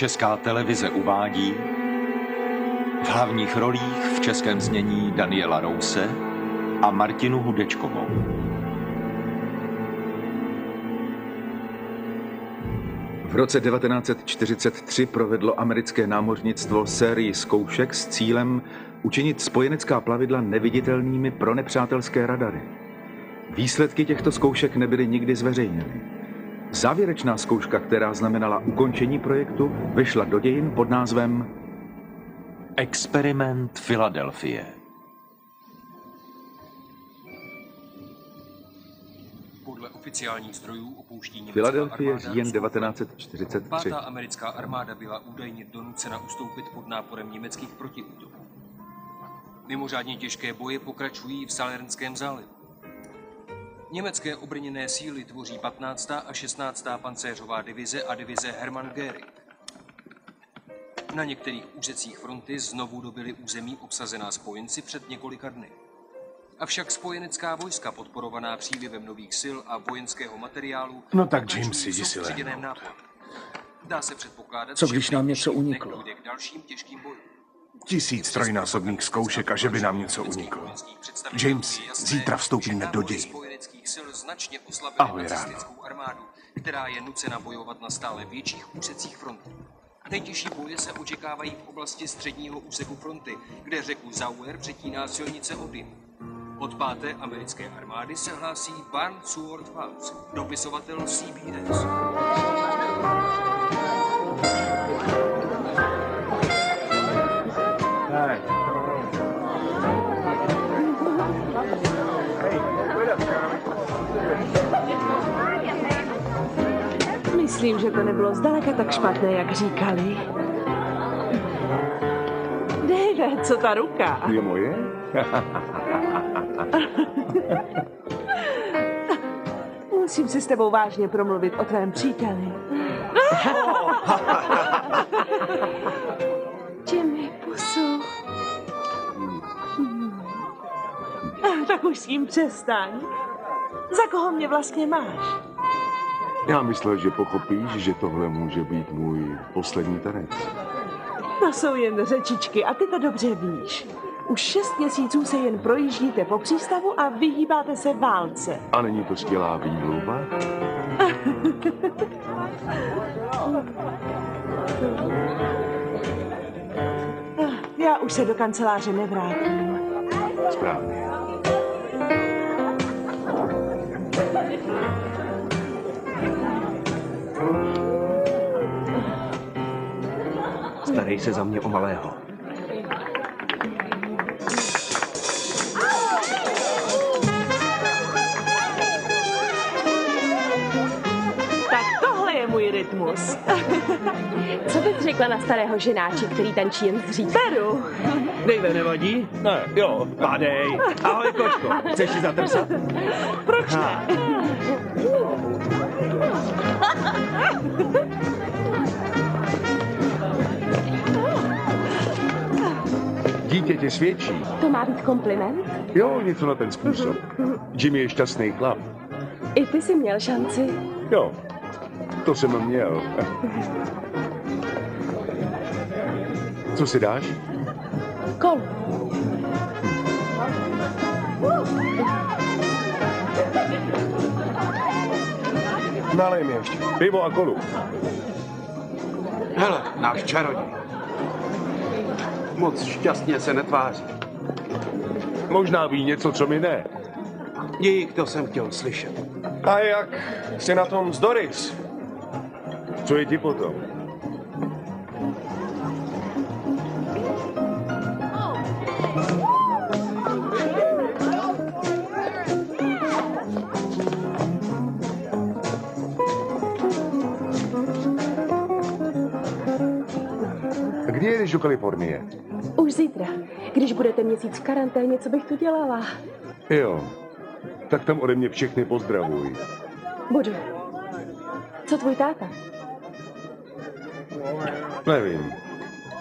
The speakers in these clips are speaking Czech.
Česká televize uvádí v hlavních rolích v českém znění Daniela Rouse a Martinu Hudečkovou. V roce 1943 provedlo americké námořnictvo sérii zkoušek s cílem učinit spojenecká plavidla neviditelnými pro nepřátelské radary. Výsledky těchto zkoušek nebyly nikdy zveřejněny. Závěrečná zkouška, která znamenala ukončení projektu, vyšla do dějin pod názvem Experiment Filadelfie. Podle oficiálních zdrojů opouští německá Filadelfie, armáda říjen Rusko. 1943. Pátá americká armáda byla údajně donucena ustoupit pod náporem německých protiútoků. Mimořádně těžké boje pokračují v Salernském zálivu. Německé obrněné síly tvoří 15. a 16. pancéřová divize a divize Hermann Göring. Na některých úsecích fronty znovu dobyly území obsazená spojenci před několika dny. Avšak spojenecká vojska, podporovaná přílivem nových sil a vojenského materiálu, No tak, James, jdi si soustředěném náporu. Dá se předpokládat, Co když že nám v něco nejbližších dnech uniklo? dojde k dalším těžkým bojům. 1000 trojnásobných zkoušek a že by nám něco uniklo. James, zítra vstoupíme do dějin. Ahoj, ráno. Armádu, která je nucena bojovat na stále větších úsecích fronty. Nejtěžší boje se očekávají v oblasti středního úseku fronty, kde řeku Sauer přetíná silnice Odin. Od 5. americké armády se hlásí Barnes Seward Fouts, dopisovatel CBS. Myslím, že to nebylo zdaleka tak špatné, jak říkali. Dave, co ta ruka? Je moje? Musím si s tebou vážně promluvit o tvém příteli. Jimmy, pusu. Tak už s tím přestaň. Za koho mě vlastně máš? Já myslel, že pochopíš, že tohle může být můj poslední tanec. To jsou jen řečičky a ty to dobře víš. Už 6 měsíců se jen projíždíte po přístavu a vyhýbáte se válce. A není to skvělá výmluva? Já už se do kanceláře nevrátím. Správně. Starej se za mě o malého. Tak tohle je můj rytmus. Co bys řekla na starého ženáče, který tančí jen z říct? Beru. Dejve, nevadí? Ne, jo, pádej. Ahoj, kočko, chceš si zatrsat? Proč ne? Dítě tě svědčí. To má být kompliment? Jo, něco na ten způsob. Jimmy je šťastný chlap. I ty jsi měl šanci. Jo, to jsem měl. Co si dáš? Kol. Nalej mi ještě. Pivo a kolu. Hele, náš čaroděj. Moc šťastně se netváří. Možná ví něco, co mi ne. Dík, to jsem chtěl slyšet. A jak jsi na tom s Doris? Co je ti potom? Kdy jedeš do Kalifornie? Už zítra. Když budete měsíc v karanténě, co bych tu dělala? Jo, tak tam ode mě všechny pozdravuj. Budu. Co tvůj táta? Nevím.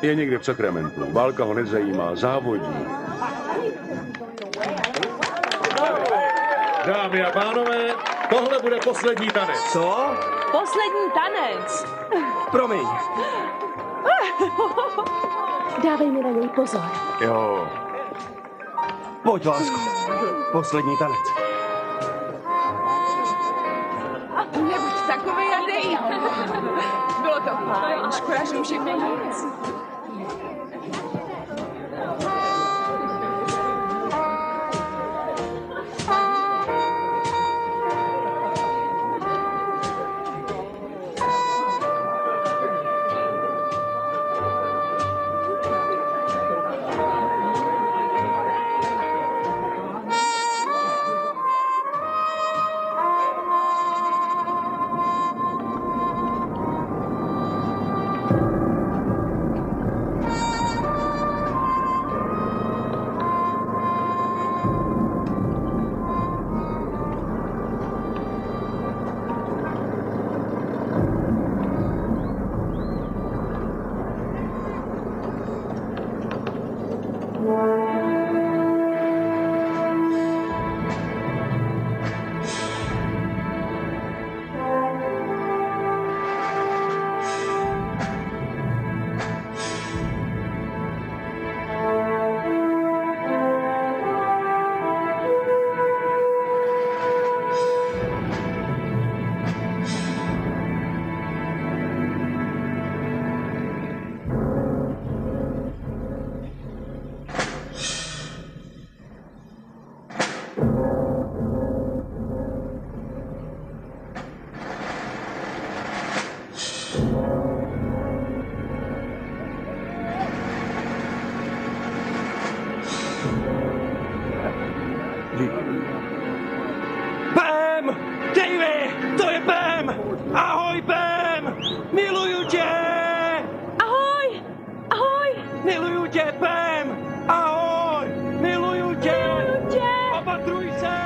Je někde v Sakramentu. Válka ho nezajímá, závodí. Dámy a pánové, tohle bude poslední tanec. Co? Poslední tanec. Promiň. Dávej mi na něj pozor. Jo. Pojď, lásko. Poslední tanec. Nebuď takovej a dej. Bylo to fajn, škoda, že už je konec. Pam! Davey! To je Pam! Ahoj, Pam! Miluju tě! Ahoj! Ahoj! Miluju tě, Pam! Ahoj! Miluju tě! Miluju tě! Opatruj se!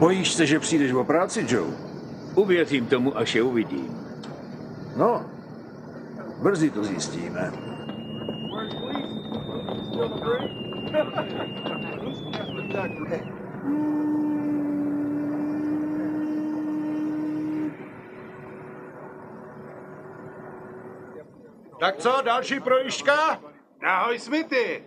Bojíš se, že přijdeš o práci, Joe? Uvěřím tomu, až je uvidím. No, brzy to zjistíme. Tak co, další projížďka? Ahoj, Smithy.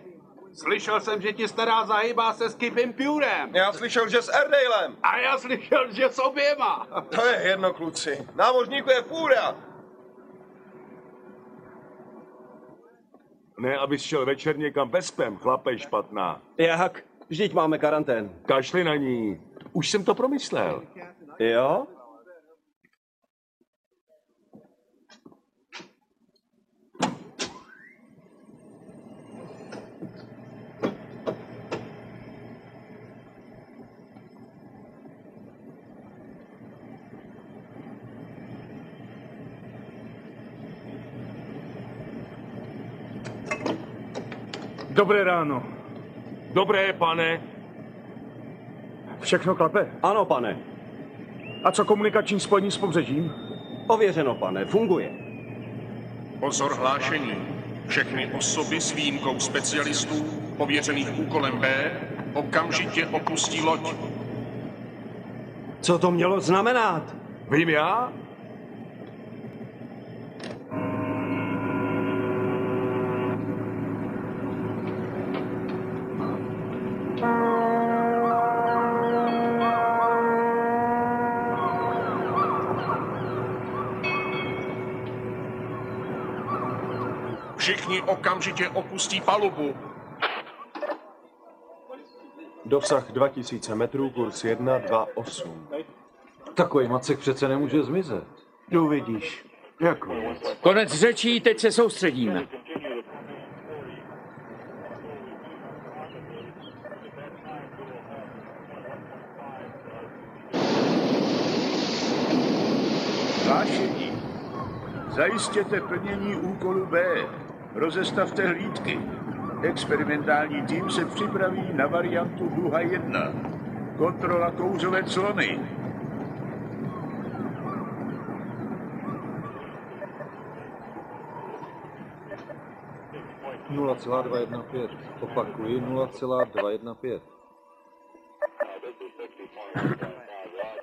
Slyšel jsem, že ti stará zahýbá se Skipem Purem. Já slyšel, že s Airedalem. A já slyšel, že s oběma. To je jedno, kluci. Námořníku je fůra. Ne, abys šel večer někam bez Pam, chlape, špatná. Jak? Vždyť máme karantén. Kašli na ní. Už jsem to promyslel. Jo? Dobré ráno. Dobré, pane. Všechno klape? Ano, pane. A co komunikační spojení s pobřežím? Ověřeno, pane, funguje. Pozor hlášení. Všechny osoby s výjimkou specialistů pověřených úkolem B okamžitě opustí loď. Co to mělo znamenat? Vím já? Všichni okamžitě opustí palubu. Dosah 2000 metrů, kurz 128. Takový macek přece nemůže zmizet. Uvidíš. Jako? Konec řečí, teď se soustředíme. Hlášení. Zajistěte plnění úkolu B. Rozestavte hlídky. Experimentální tým se připraví na variantu Duha 1. Kontrola kouřové clony. .215. Opakuji, 0,215.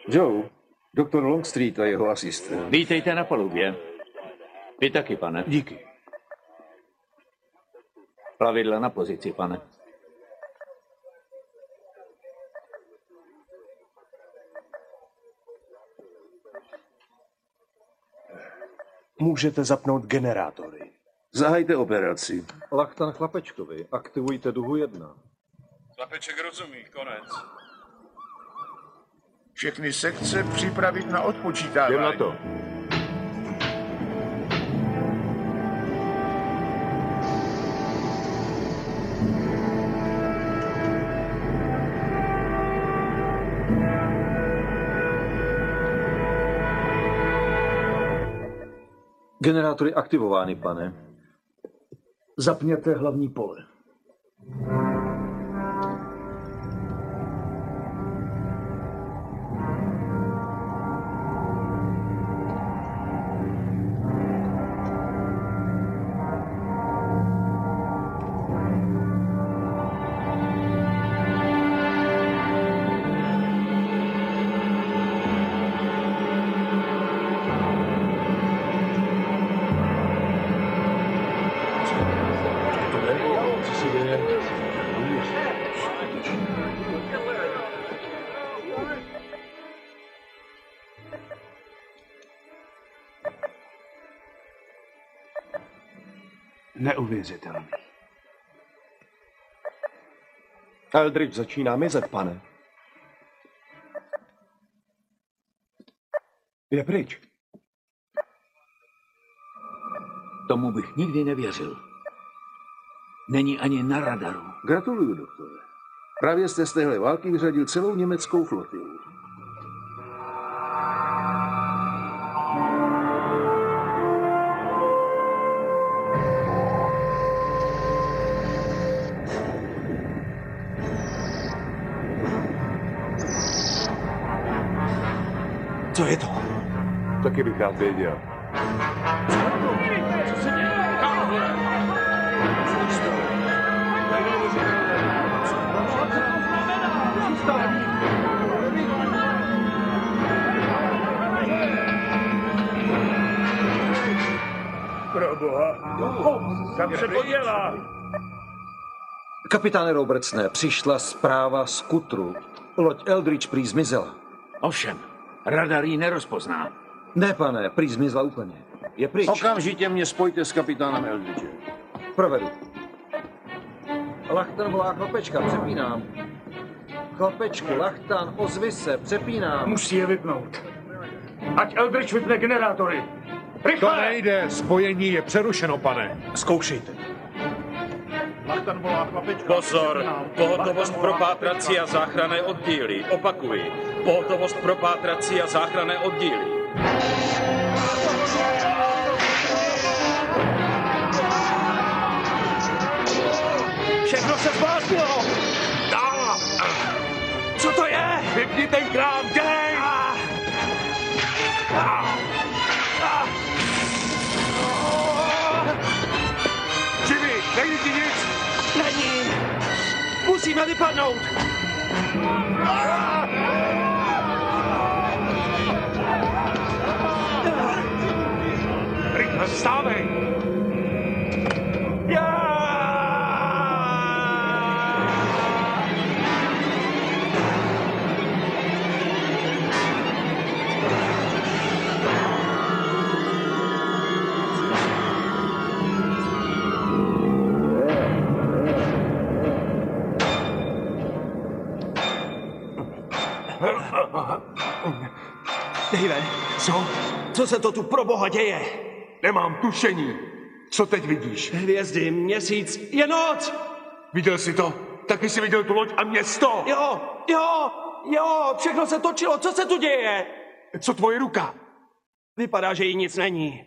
Joe, doktor Longstreet a jeho asistent. Vítejte na palubě. Vy taky, pane. Díky. Plavidla na pozici, pane. Můžete zapnout generátory. Zahajte operaci. Lachtan Chlapečkovi, aktivujte Duhu 1. Chlapeček rozumí, konec. Všechny sekce připravit na odpočítávání. Jdem na to. Generátory aktivovány, pane. Zapněte hlavní pole. Neuvěřitelný. Eldridge začíná mizet, pane. Je pryč. Tomu bych nikdy nevěřil. Není ani na radaru. Gratuluju, doktore. Právě jste z téhle války vyřadil celou německou flotilu. Co je to? Taky bych rád věděl. Proboha, kam se to dělá? Kapitáne Robertsne, přišla zpráva z Kutru. Loď Eldridge prý zmizela. Ovšem, radar ji nerozpozná. Ne, pane, prý zmizla úplně. Je pryč. Okamžitě mě spojte s kapitánem Eldridge. Provedu. Lachtan volá Chlapečka, přepínám. Chlapečku, Lachtan, ozvi se, přepínám. Musí je vypnout. Ať Eldridge vypne generátory. Rychle! To nejde, spojení je přerušeno, pane. Zkoušejte. Lachtan volá Chlapečka. Pozor, pohotovost pro pátrací a záchranné oddíly. Opakuji, pohotovost pro pátrací a záchranné oddíly. Všechno se zbláznilo! Co to je? Vypni ten krám, dej! Jimmy, není ti nic? Není! Musíme vypadnout! Vstávej! Dave, co? Co se to tu pro boha děje? Nemám tušení. Co teď vidíš? Hvězdy, měsíc, je noc! Viděl jsi to? Taky jsi viděl tu loď a město? Jo, všechno se točilo, co se tu děje? Co tvoje ruka? Vypadá, že jí nic není.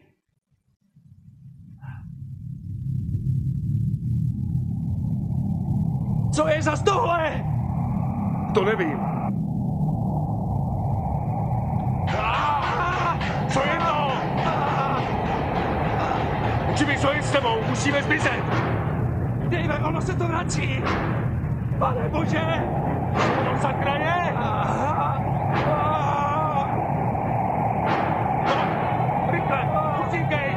Co je za tohle? To nevím. Co je to? Jimmy, co je s tebou? Musíme zmizet. Dave, ono se to vrací. Pane bože! On zakraje? Rychle, utíkej!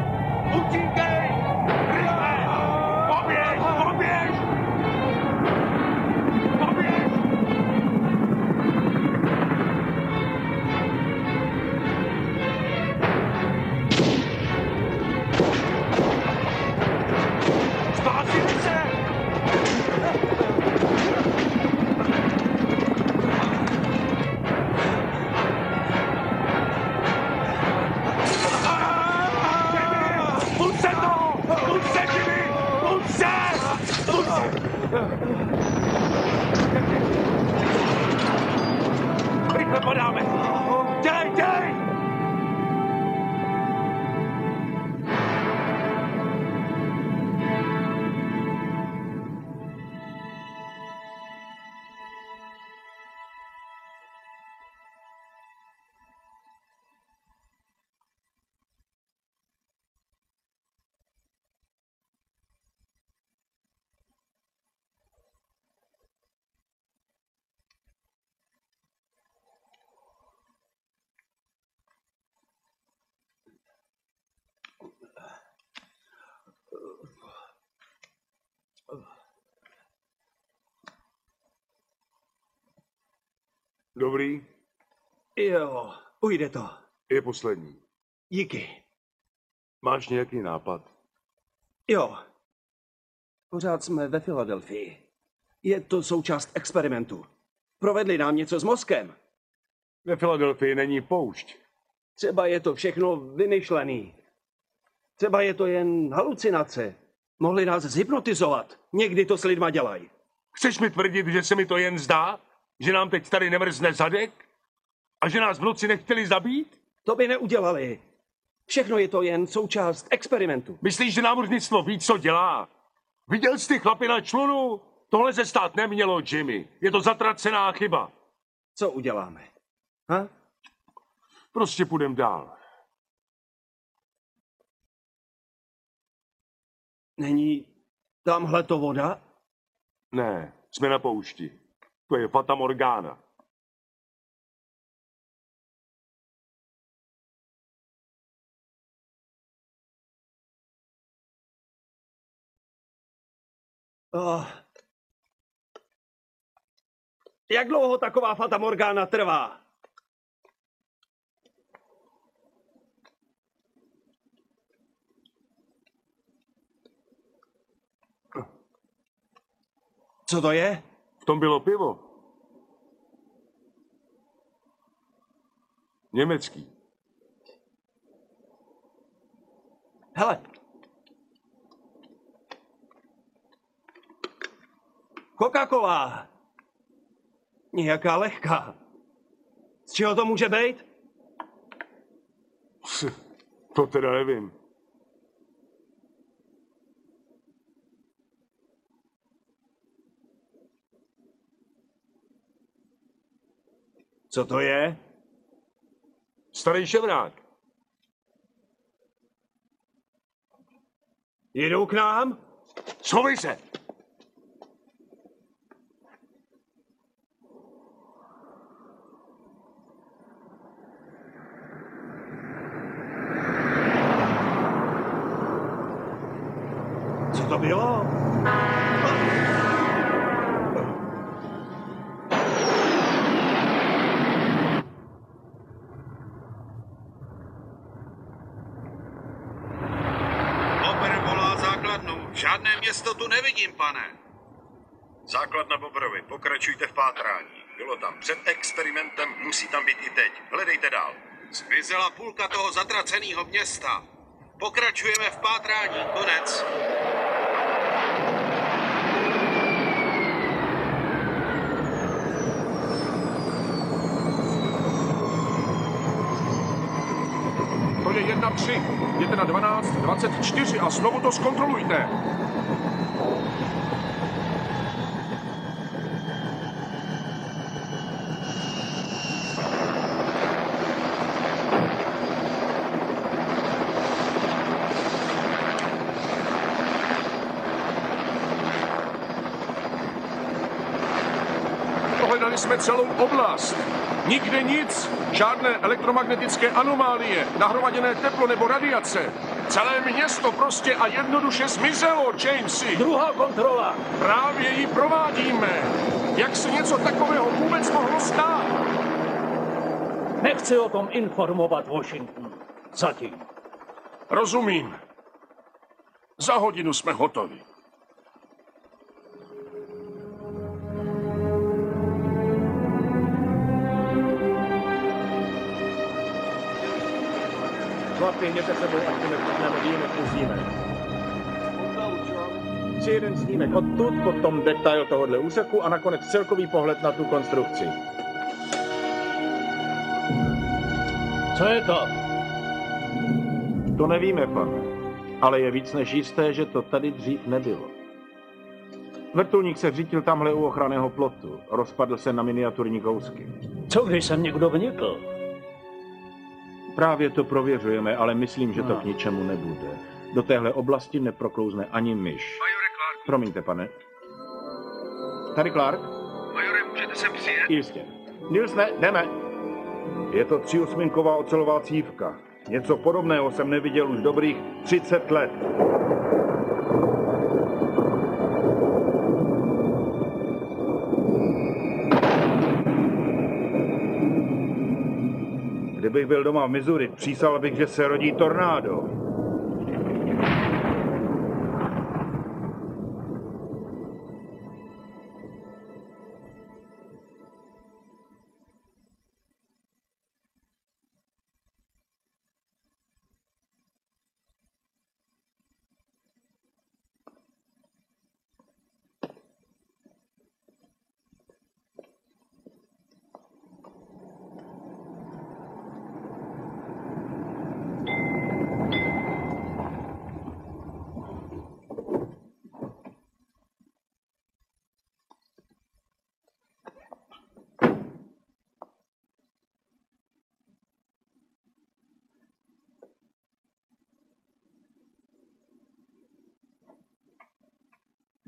Utíkej! Rychle! Poběž! Poběž! Poběž! Spásili se! Rychle padáme! Dělej, dělej! Dobrý? Jo, ujde to. Je poslední. Díky. Máš nějaký nápad? Jo. Pořád jsme ve Filadelfii. Je to součást experimentu. Provedli nám něco s mozkem. Ve Filadelfii není poušť. Třeba je to všechno vymyšlený. Třeba je to jen halucinace. Mohli nás zhypnotizovat. Někdy to s lidma dělají. Chceš mi tvrdit, že se mi to jen zdá? Že nám teď tady nemrzne zadek? A že nás v noci nechtěli zabít? To by neudělali. Všechno je to jen součást experimentu. Myslíš, že námořnictvo ví, co dělá? Viděl jsi ty chlapy na člunu? Tohle se stát nemělo, Jimmy. Je to zatracená chyba. Co uděláme? Ha? Prostě půjdem dál. Není tamhle to voda? Ne, jsme na poušti. To je Fata Morgana. Jak dlouho taková Fata Morgana trvá? Co to je? V tom bylo pivo. Německý. Hele. Coca-Cola. Nějaká lehká. Z čeho to může být? To teda nevím. Co to je? Starý ševrák. Jedou k nám? Schovej se! bylo? Oper volá základnu. Žádné město tu nevidím, pane. Základna Bobrovi, pokračujte v pátrání. Bylo tam před experimentem, musí tam být i teď. Hledejte dál. Zmizela půlka toho zatraceného města. Pokračujeme v pátrání. Konec. To je 1-3. Jděte na 12-24 a znovu to zkontrolujte. Prohledali jsme celou oblast. Nikde nic, žádné elektromagnetické anomálie, nahromaděné teplo nebo radiace. Celé město prostě a jednoduše zmizelo, Jamesy. Druhá kontrola. Právě ji provádíme. Jak se něco takového vůbec mohlo stát? Nechci o tom informovat Washington. Zatím. Rozumím. Za hodinu jsme hotovi. Chlapi, jděte sebou, ať to nevidíme, pustíme. Chci jeden snímek odtud, potom detail tohohle úseku a nakonec celkový pohled na tu konstrukci. Co je to? To nevíme, pane, ale je víc než jisté, že to tady dřív nebylo. Vrtulník se řítil tamhle u ochranného plotu. Rozpadl se na miniaturní kousky. Co když sem někdo vnikl? Právě to prověřujeme, ale myslím, že to k ničemu nebude. Do téhle oblasti neproklouzne ani myš. Majore Clarku. Promiňte, pane. Tady Clark? Majore, můžete sem přijet? Jistě. Nilsne, jdeme. Je to 3/8 ocelová cívka. Něco podobného jsem neviděl už dobrých 30 let. Kdybych byl doma v Missouri, přísal bych, že se rodí tornádo.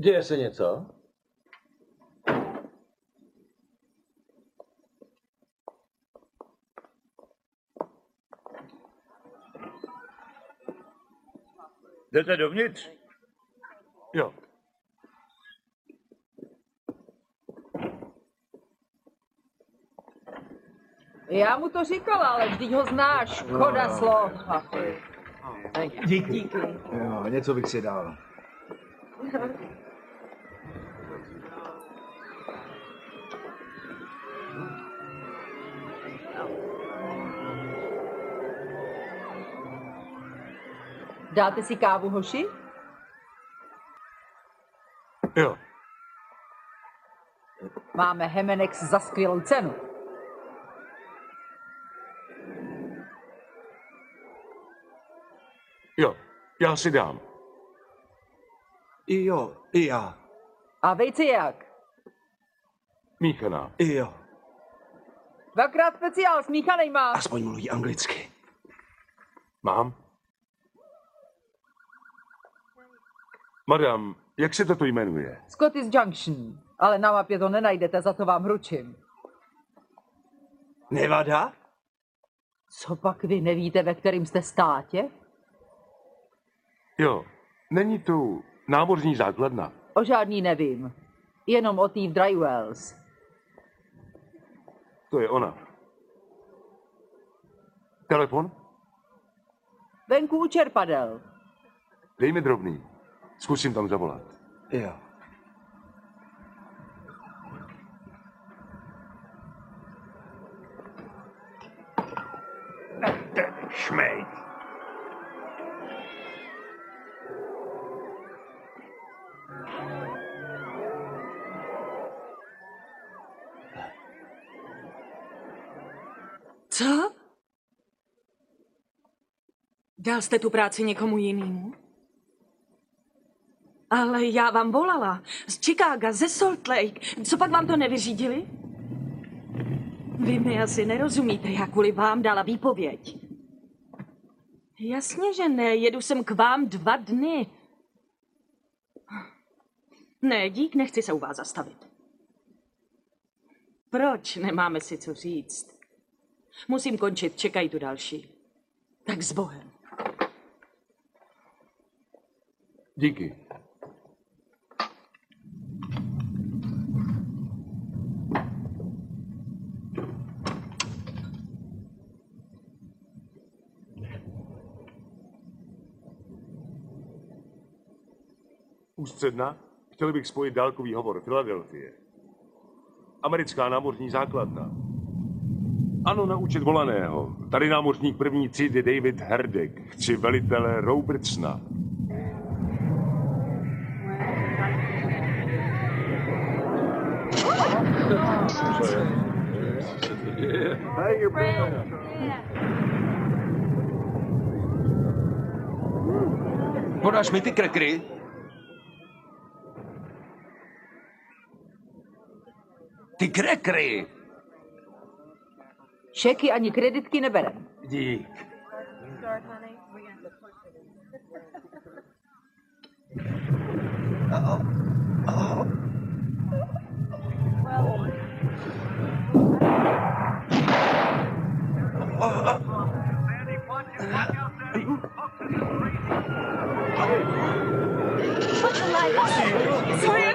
Děje se něco? Jdete dovnitř? Jo. Já mu to říkala, ale vždyť ho znáš. Škoda slov. Díky. Jo, něco bych si dal. Dáte si kávu, hoši? Jo. Máme Hemenex za skvělou cenu. Jo, já si dám. I jo, i já. A vejce jak? Míchaná. I jo. Dvakrát speciál, smíchanej má. Aspoň mluví anglicky. Mám. Madam, jak se toto jmenuje? Scottish Junction. Ale na mapě to nenajdete, za to vám ručím. Nevada? Co pak vy nevíte, ve kterým jste státě? Jo, není tu Námořní základna. O žádný nevím. Jenom o tý v Dry Wells. To je ona. Telefon? Venku u čerpadel. Dej mi drobný. Zkusím tam zavolat. Jo. Šmejt. Co? Dal jste tu práci někomu jinému? Ale já vám volala. Z Chicaga, ze Salt Lake. Co pak vám to nevyřídili? Vy mi asi nerozumíte, já kvůli vám dala výpověď. Jasně, že ne. Jedu sem k vám 2 dny. Ne, dík, nechci se u vás zastavit. Proč? Nemáme si co říct. Musím končit, čekají tu další. Tak s Bohem. Díky. Ústředna? Chtěl bych spojit dálkový hovor Filadelfie. Americká námořní základna. Ano, na účet volaného. Tady námořník první třídy David Herdek. Chci velitele Robertsona. Podáš mi ty krekry? Ty krekry! Šeky ani kreditky neberem. Dík.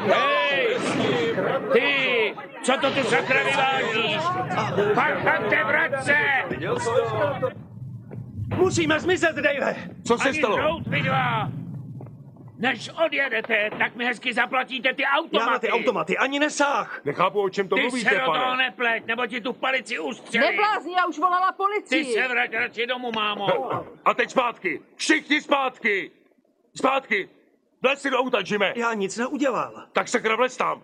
Hej! Ty! Co to tu sakra vyvážíš? Pachante, bratře! Musíme zmizet, Dave! Co se stalo? Ani žrout, vy dva! Než odjedete, tak mi hezky zaplatíte ty automaty. Já na ty automaty ani nesáh. Nechápu, o čem to ty mluvíte, se do toho pane. nepleť, nebo ti tu palici ustřelí. Neblázni, já už volala policii. Ty se vrať radši domů, mámo. A teď zpátky! Všichni zpátky! Zpátky! Vlez si do auta, Jimmy! Já nic neudělal. Tak sakra, vlez tam!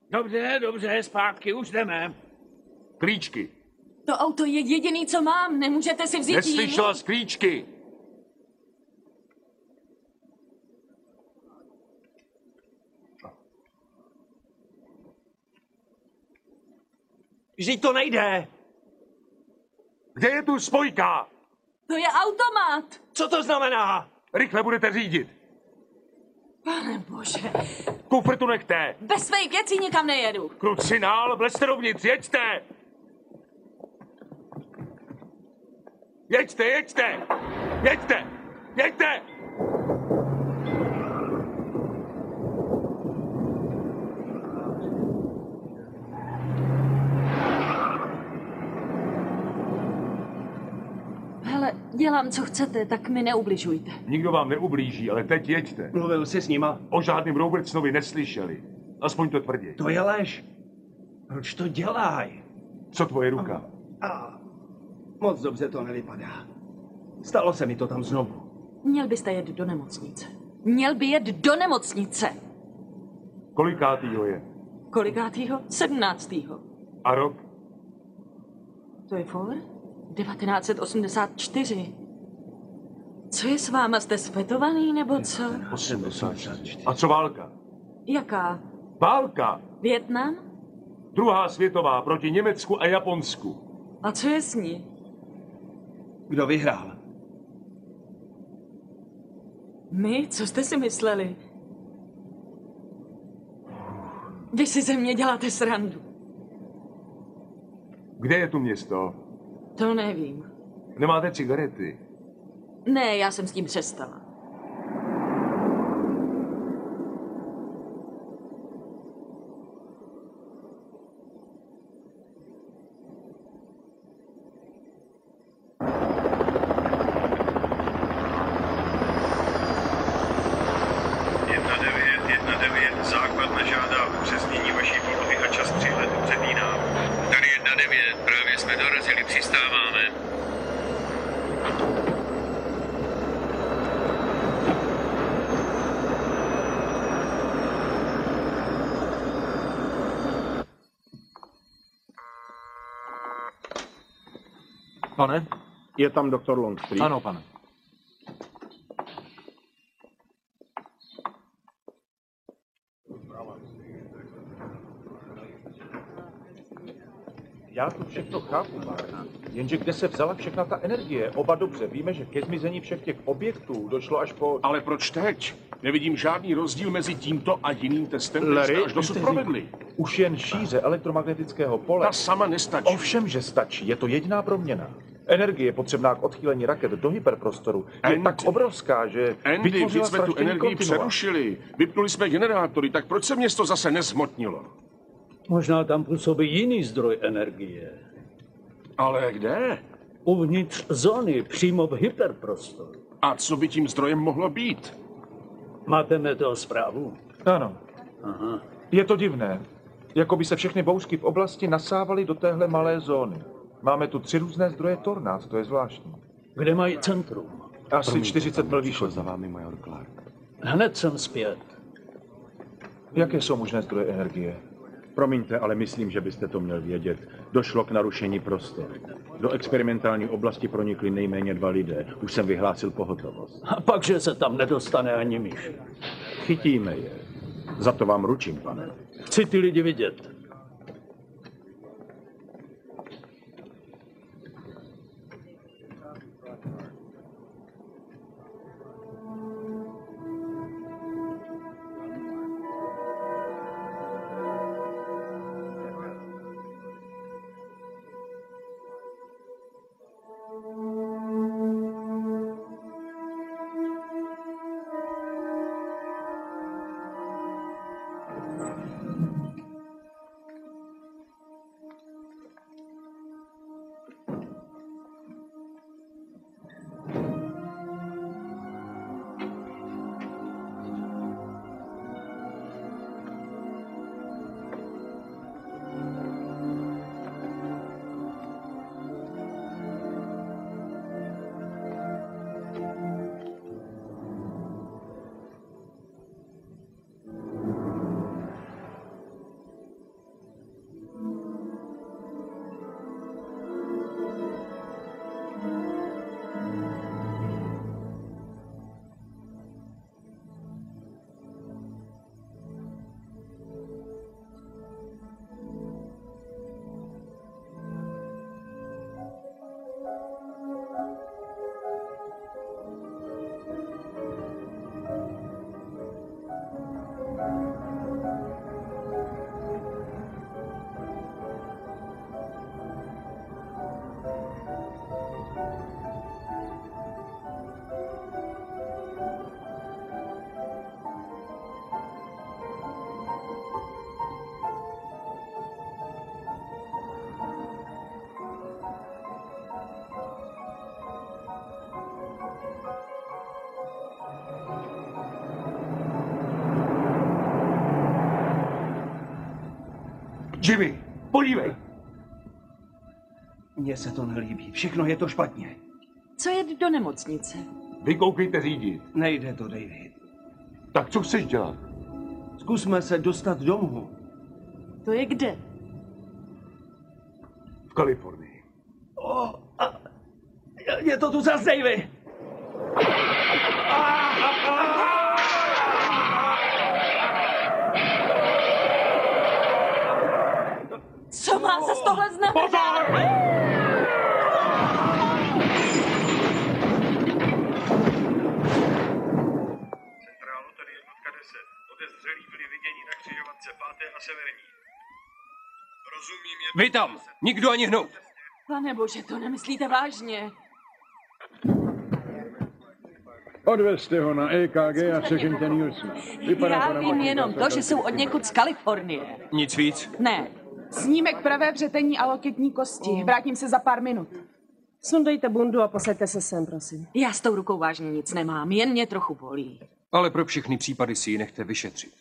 Dobře, dobře, zpátky, už jdeme. Klíčky. To auto je jediný, co mám. Nemůžete si vzít Neslyšela z klíčky. Vždyť to nejde. Kde je tu spojka? To je automat. Co to znamená? Rychle budete řídit. Pane bože. Kufr tu nechte. Bez svých věcí nikam nejedu. Krucinál, vlezte dovnitř, jeďte! Jeďte, jeďte! Jeďte! Jeďte! Hele, dělám, co chcete, tak mi neubližujte. Nikdo vám neublíží, ale teď jeďte. Mluvil jsi s nima? O žádným Robertsonovi neslyšeli. Aspoň to tvrdí. To je lež. Proč to dělají? Co tvoje ruka? Moc dobře to nevypadá. Stalo se mi to tam znovu. Měl byste jet do nemocnice. Měl by jet do nemocnice. Kolikátýho je? Kolikátýho? 17. A rok? To je Fowler? 1984. Co je s váma? Jste svetovaný, nebo co? 84. A co válka? Jaká? Válka! Vietnam? Druhá světová proti Německu a Japonsku. A co je s ní? Kdo vyhrál? My? Co jste si mysleli? Vy si ze mě děláte srandu. Kde je tu město? To nevím. Nemáte cigarety? Ne, já jsem s tím přestala. Základna žádá upřesnění vaší polohy a čas příletu. Přepínám. Tady 1-9, právě jsme dorazili, přistáváme. Pane? Je tam doktor Longstreet? Ano, pane. Já to všechno chápu, Mark. Jenže kde se vzala všechna ta energie? Oba dobře víme, že ke zmizení všech těch objektů došlo až po... Ale proč teď? Nevidím žádný rozdíl mezi tímto a jiným testem, který Larry, jste až dosud provedli. Už jen šíře elektromagnetického pole. Ta sama nestačí. Ovšem, že stačí. Je to jediná proměna. Energie potřebná k odchýlení raket do hyperprostoru je tak obrovská, že Andy, vytvořila když jsme tu zpraštění energii kontinua. přerušili, vypnuli jsme generátory, tak proč se město zase nezhmotnilo? Možná tam působí jiný zdroj energie. Ale kde? Uvnitř zóny, přímo v hyperprostoru. A co by tím zdrojem mohlo být? Máte meteosprávu? Ano. Aha. Je to divné. Jako by se všechny bouřky v oblasti nasávaly do téhle malé zóny. Máme tu 3 různé zdroje tornád, to je zvláštní. Kde mají centrum? Asi 40 mil východ. Za vámi, major Clark. Hned jsem zpět. Jaké jsou možné zdroje energie? Promiňte, ale myslím, že byste to měl vědět. Došlo k narušení prostoru. Do experimentální oblasti pronikli nejméně 2 lidé. Už jsem vyhlásil pohotovost. A pak, že se tam nedostane ani myš. Chytíme je. Za to vám ručím, pane. Chci ty lidi vidět. Jimmy, podívej! Mně se to nelíbí. Všechno je to špatně. Co jet do nemocnice? Vykoukejte řídit. Nejde to, David. Tak co chceš dělat? Zkusme se dostat domů. To je kde? V Kalifornii. Je to tu zas, Davy! Co má se z tohle znamenat? Centrálo, tady jednotka 10. Podezřelí byli viděni na křižovatce 5. a Severní. Rozumím je... Vy tam! Nikdo ani hnout! Pane bože, to nemyslíte vážně. Odvezte ho na EKG a sežeňte Nilsna. Já vím jenom to, že jsou od někud z Kalifornie. Nic víc? Ne. Snímek pravé vřetení a loketní kosti. Vrátím se za pár minut. Sundejte bundu a posaďte se sem, prosím. Já s tou rukou vážně nic nemám, jen mě trochu bolí. Ale pro všechny případy si ji nechte vyšetřit.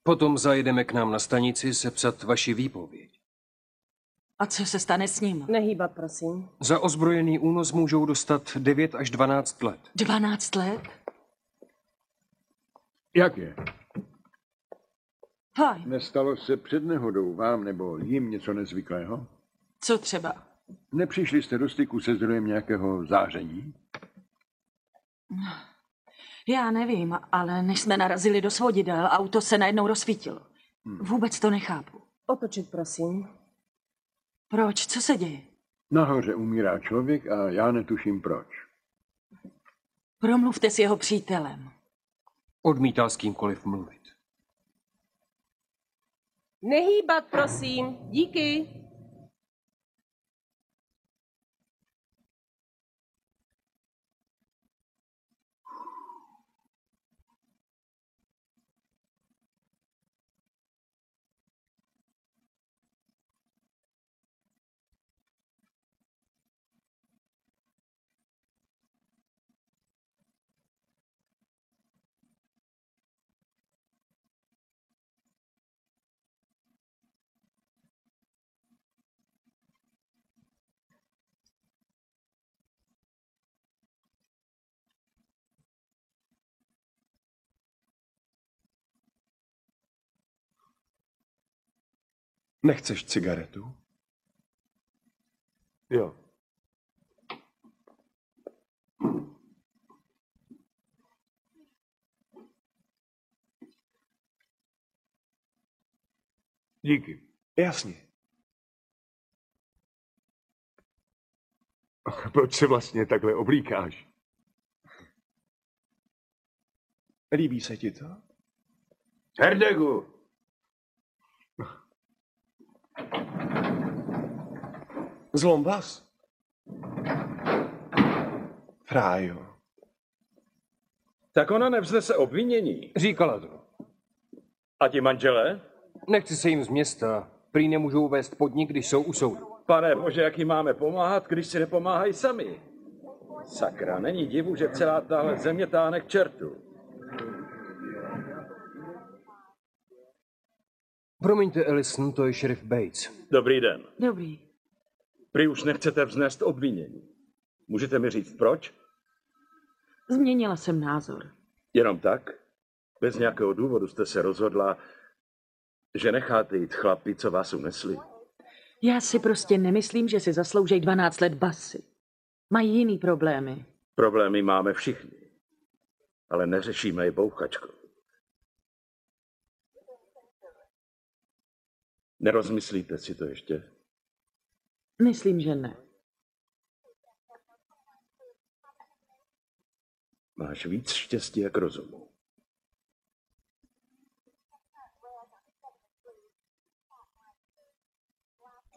Potom zajedeme k nám na stanici sepsat vaši výpověď. A co se stane s ním? Nehýbat, prosím. Za ozbrojený únos můžou dostat 9 až 12 let. 12 let? Jak je? Fajn. Nestalo se před nehodou vám nebo jim něco nezvyklého? Co třeba? Nepřišli jste do styku se zdrojem nějakého záření? Já nevím, ale než jsme narazili do svodidel, auto se najednou rozsvítilo. Vůbec to nechápu. Otočit, prosím. Proč? Co se děje? Nahoře umírá člověk a já netuším proč. Promluvte s jeho přítelem. Odmítá s kýmkoliv mluvit. Nehýbat, prosím. Díky. Nechceš cigaretu? Jo. Díky. Jasně. Proč se vlastně takhle oblíkáš? Líbí se ti to? Herdegu! Zlom vás. Frájo. Tak ona nevznese obvinění. Říkala to. A ti manželé? Nechci se jim z města. Prý nemůžou vést podnik, když jsou u soudu. Pane bože, jak jim máme pomáhat, když si nepomáhají sami? Sakra, není divu, že celá tahle země táhne k čertu. Promiňte, Ellison, to je šerif Bates. Dobrý den. Dobrý. Prý už nechcete vznést obvinění. Můžete mi říct proč? Změnila jsem názor. Jenom tak? Bez nějakého důvodu jste se rozhodla, že necháte jít chlapi, co vás unesli? Já si prostě nemyslím, že si zaslouží 12 let basy. Mají jiný problémy. Problémy máme všichni, ale neřešíme je bouchačkou. Nerozmyslíte si to ještě? Myslím, že ne. Máš víc štěstí jak rozumu.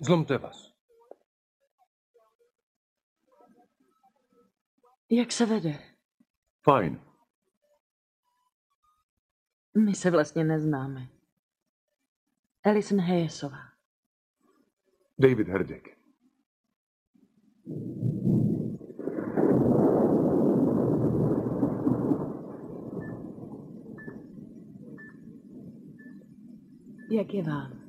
Zlomte vás. Jak se vede? Fajn. My se vlastně neznáme. Ellison Hayesová. David Herdek. Jak je vám?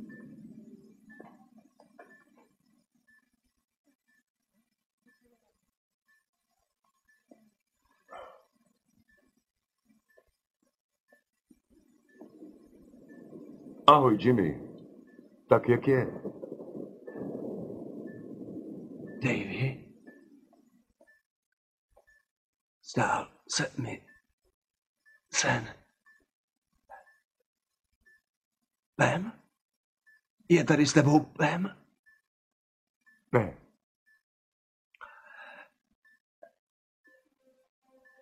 Ahoj, Jimmy. Tak jak je? Davy? Zdál se mi sen. Pam? Je tady s tebou Pam? Ne.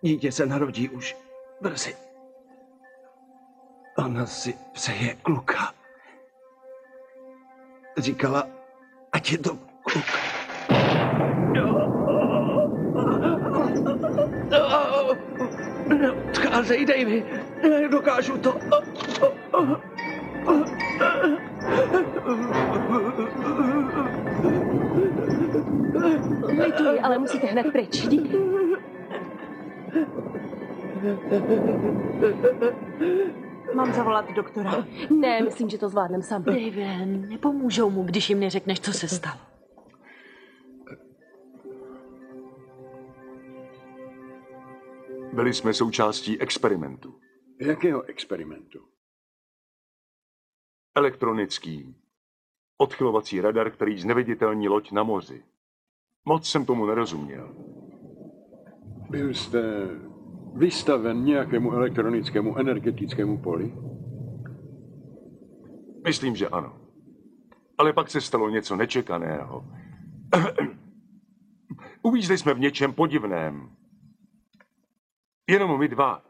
Dítě se narodí už brzy. Ona si přeje kluka. Říkala, ať je to kluk. No. Odcházej, Davy. Dokážu to. Lituji, ale musíte hned pryč. Díky. Mám zavolat doktora. Ne, myslím, že to zvládnem sám. Davide, nepomůžou mu, když jim neřekneš, co se stalo. Byli jsme součástí experimentu. Jakého experimentu? Elektronický. Odchylovací radar, který zneviditelní loď na moři. Moc jsem tomu nerozuměl. Byl jste vystaven nějakému elektronickému energetickému poli? Myslím, že ano. Ale pak se stalo něco nečekaného. Uvízli jsme v něčem podivném. Jenom my dva.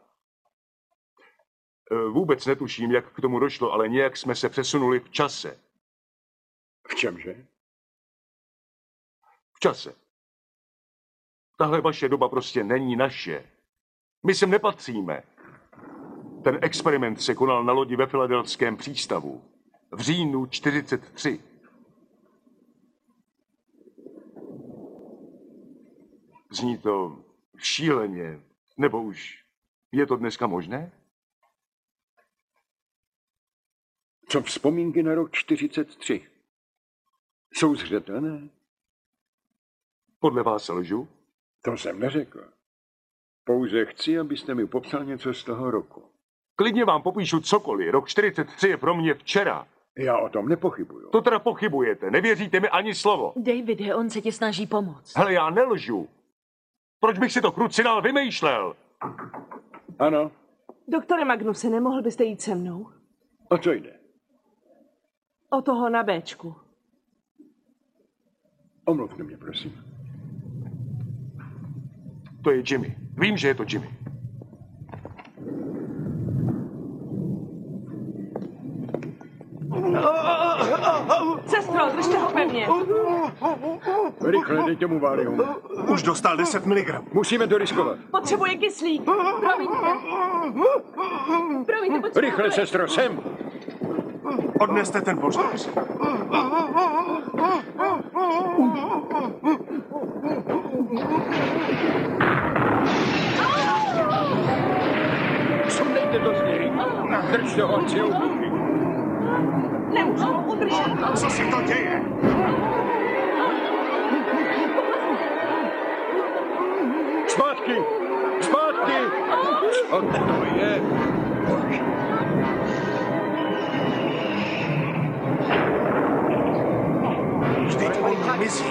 Vůbec netuším, jak k tomu došlo, ale nějak jsme se přesunuli v čase. V čemže? V čase. Tahle vaše doba prostě není naše. My sem nepatříme. Ten experiment se konal na lodi ve Filadelfském přístavu. V říjnu 1943. Zní to šíleně. Nebo už je to dneska možné? Co vzpomínky na rok 1943? Jsou zřetelné? Podle vás lžu? To jsem neřekl. Pouze chci, abyste mi popsal něco z toho roku. Klidně vám popíšu cokoliv. Rok 1943 je pro mě včera. Já o tom nepochybuju. To teda pochybujete. Nevěříte mi ani slovo. Davide, on se ti snaží pomoct. Hele, já nelžu. Proč bych si to krucinál vymýšlel? Ano. Doktore Magnuse, nemohl byste jít se mnou? O co jde? O toho na Bčku. Omluvte mě, prosím. To je Jimmy. Vím, že je to Jimmy. Sestro, držte ho pevně. Rychle, dejte mu Valium. Už dostal 10 mg. Musíme to riskovat. Potřebuje kyslík. Promiňte, potřebuji. Rychle, sestro, sem. Odneste ten poštovec. Sundejte to z něj. Držte ho, ať si ublíží. Nemůžu ho udržet. Co se to děje? Zpátky! Zpátky! Co to je? Vždyť on mizí.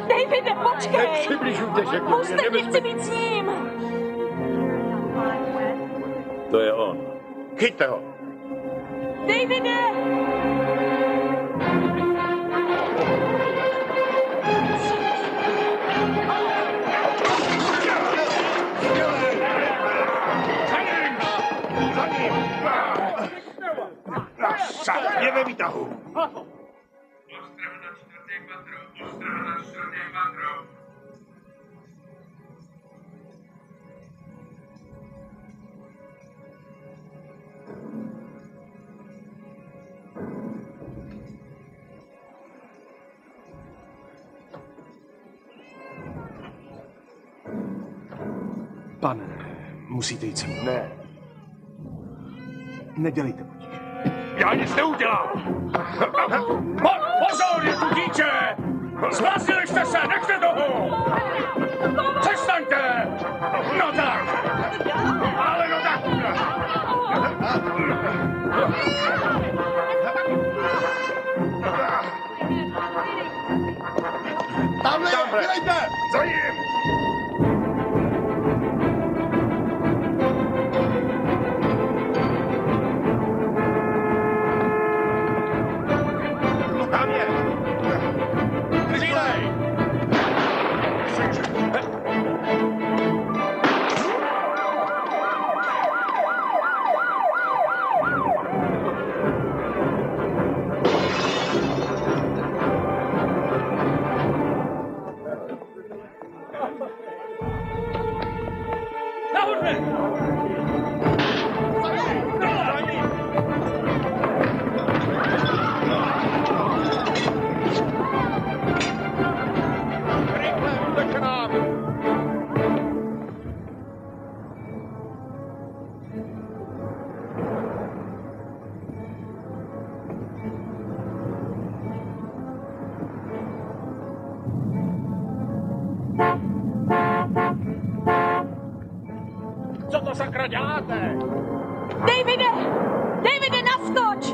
Davide, počkej! Nepřibližujte se k němu, Puste mě, chci být s ním! To je on. Chyťte ho. Davide! Je ve výtahu. Pane, musíte jít se mnou. Ne. Nedělejte potíž. Já nic neudělám! Pozor, je tu dítě! Zbláznili jste se, nechte toho! Přestaňte! No tak! Ale no tak! Tamhle, dělejte! Za ním! děláte? Davide! Davide, naskoč!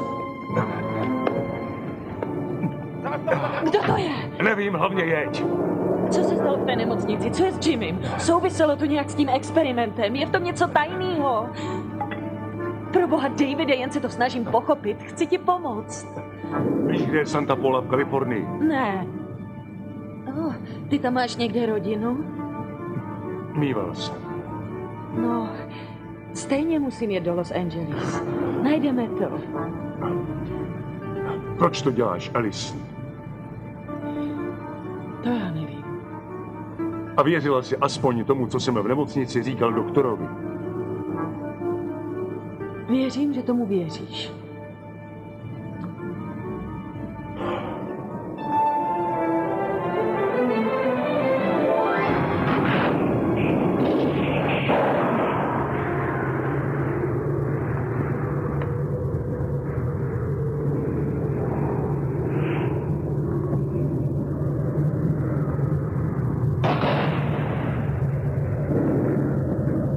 Kdo to je? Nevím, hlavně jeď. Co se stalo v té nemocnici? Co je s Jimmym? Souviselo to nějak s tím experimentem? Je v tom něco tajného? Proboha, Davide, jen se to snažím pochopit. Chci ti pomoct. Víš, kde je Santa Paula v Kalifornii? Ne. Oh, ty tam máš někde rodinu? Mýval jsem. No, stejně musím jet do Los Angeles. Najdeme to. Proč to děláš, Alice? To já nevím. A věřila jsi aspoň tomu, co jsem v nemocnici říkal doktorovi? Věřím, že tomu věříš.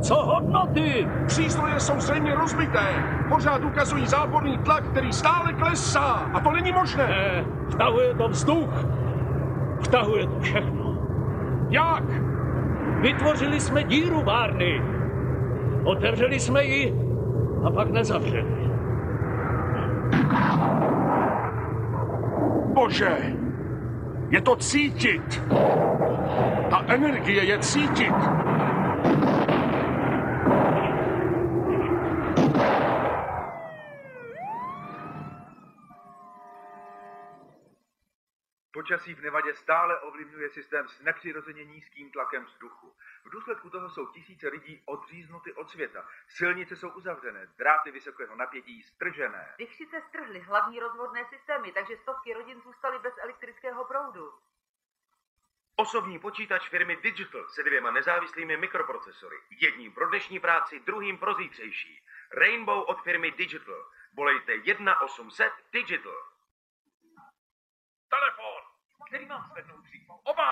Co hodnoty? Přístroje jsou zřejmě rozbité. Pořád ukazují záporný tlak, který stále klesá. A to není možné. Ne, vtahuje to vzduch. Vtahuje to všechno. Jak? Vytvořili jsme díru, Barney. Otevřeli jsme ji a pak nezavřeli. Bože, je to cítit. Ta energie je cítit. Počasí v Nevadě stále ovlivňuje systém s nepřirozeně nízkým tlakem vzduchu. V důsledku toho jsou tisíce lidí odříznuty od světa. Silnice jsou uzavřené, dráty vysokého napětí stržené. Když se strhly hlavní rozvodné systémy, takže stovky rodin zůstaly bez elektrického proudu. Osobní počítač firmy Digital se 2 nezávislými mikroprocesory. Jedním pro dnešní práci, druhým pro zítřejší. Rainbow od firmy Digital. Volejte 1-800 Digital. Telefon! Který mám zvednout dřív? Oba!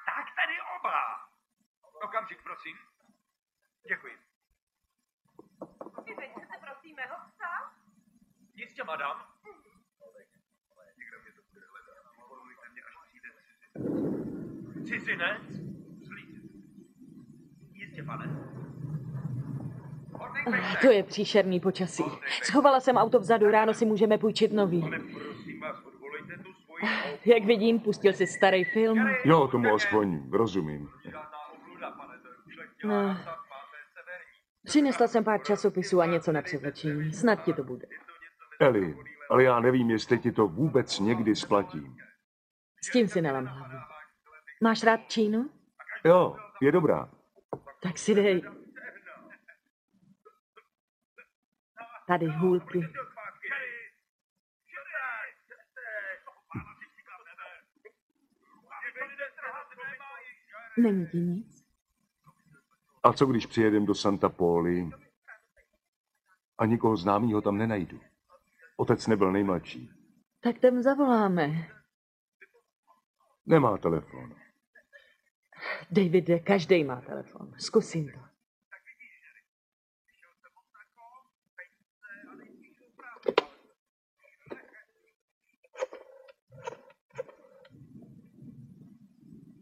Tak tady oba! Okamžik, prosím. Děkuji. Vy chcete prosím mého psa? Jistě, madam. Cizinec? Jistě, pane. To je příšerný počasí. Schovala jsem auto vzadu, ráno si můžeme půjčit nový. Jak vidím, pustil si starý film. Jo, tomu aspoň rozumím. No. Přinesla jsem pár časopisů a něco na převlečení. Snad ti to bude. Eli, ale já nevím, jestli ti to vůbec někdy splatím. S tím si nelem hlavu. Máš rád Čínu? Jo, je dobrá. Tak si dej. Tady hůlky. Není ti nic? A co když přijedem do Santa Pauly a nikoho známýho tam nenajdu? Otec nebyl nejmladší. Tak tam zavoláme. Nemá telefon. Davide, každý má telefon. Zkusím to.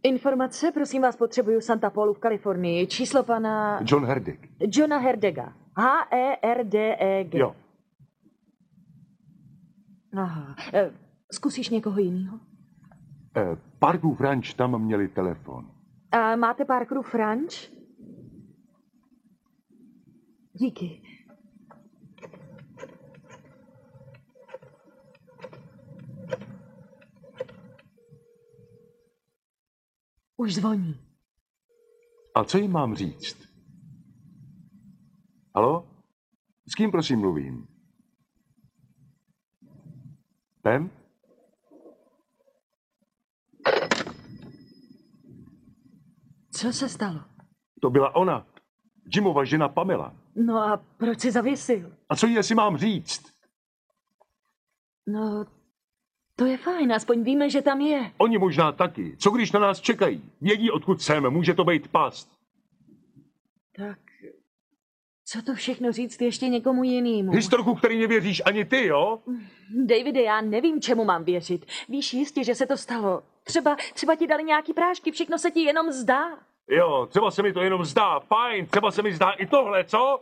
Informace, prosím vás, potřebuju Santa Paulu v Kalifornii. Číslo pana... John Herdeg. Johna Herdega. H-E-R-D-E-G. Jo. Aha. Zkusíš někoho jiného? Parkův ranč, tam měli telefon. A máte Parkerův ranč? Díky. Už zvoní. A co jim mám říct? Haló? S kým prosím mluvím? Pam? Co se stalo? To byla ona. Jimova žena Pamela. No a proč si zavěsil? A co jí asi mám říct? No, to je fajn, aspoň víme, že tam je. Oni možná taky. Co když na nás čekají? Vědí, odkud jsem, může to být past. Tak Co to všechno říct ještě někomu jinému? Historku, který nevěříš ani ty, jo? Davide, já nevím, čemu mám věřit. Víš jistě, že se to stalo. Třeba ti dali nějaký prášky, všechno se ti jenom zdá. Jo, třeba se mi to jenom zdá, fajn, třeba se mi zdá i tohle, co?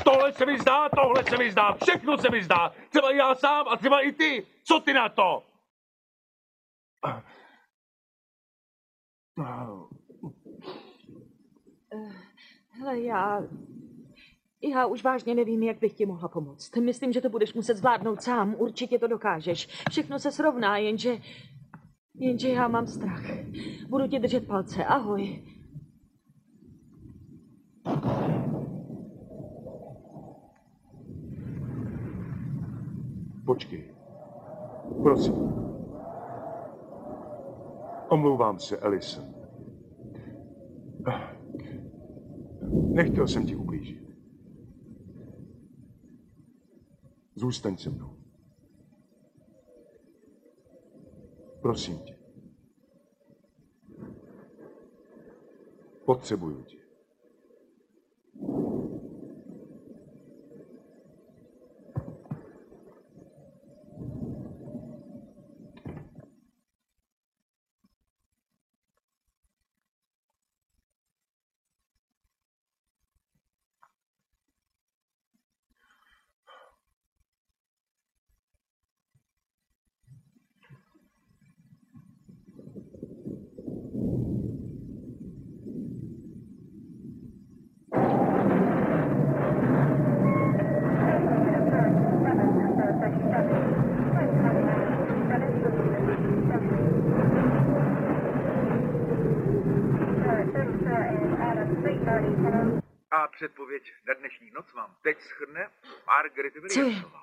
Tohle se mi zdá, všechno se mi zdá. Třeba já sám a třeba i ty. Co ty na to? Hele, já už vážně nevím, jak bych ti mohla pomoct. Myslím, že to budeš muset zvládnout sám, určitě to dokážeš. Všechno se srovná, jenže já mám strach. Budu ti držet palce, ahoj. Počkej. Prosím. Omlouvám se, Alison. Nechtěl jsem ti ublížit. Zůstaň se mnou. Prosím tě. Potřebuju tě. A předpověď na dnešní noc vám teď shrne Margaret Williamsová.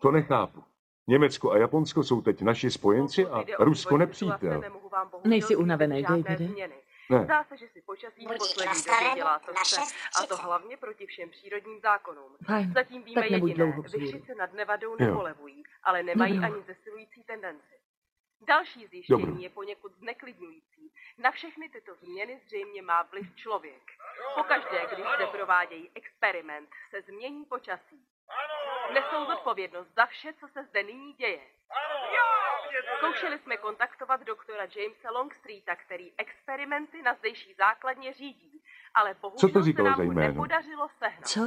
To nechápu. Německo a Japonsko jsou teď naši spojenci a Rusko nepřítel. Nejsi unavený, Davide? Ne. Zdá se, že si počasí v poslední době dělá co chce, a to hlavně proti všem přírodním zákonům. Fajn, Zatím víme tak nebuď jediné, dlouho vzhůru. vyššice nad Nevadou nepolevují, ale nemají Dobrá. ani zesilující tendenci. Další zjištění Dobrá. je poněkud zneklidňující. Na všechny tyto změny zřejmě má vliv člověk. Pokaždé, když se provádějí experiment, se změní počasí. Nesou zodpovědnost za vše, co se zde nyní děje. Zkoušeli jsme kontaktovat doktora Jamesa Longstreeta, který experimenty na zdejší základně řídí, ale Co bohužel to se říkalo nám za mu jméno? nepodařilo sehnat. Co?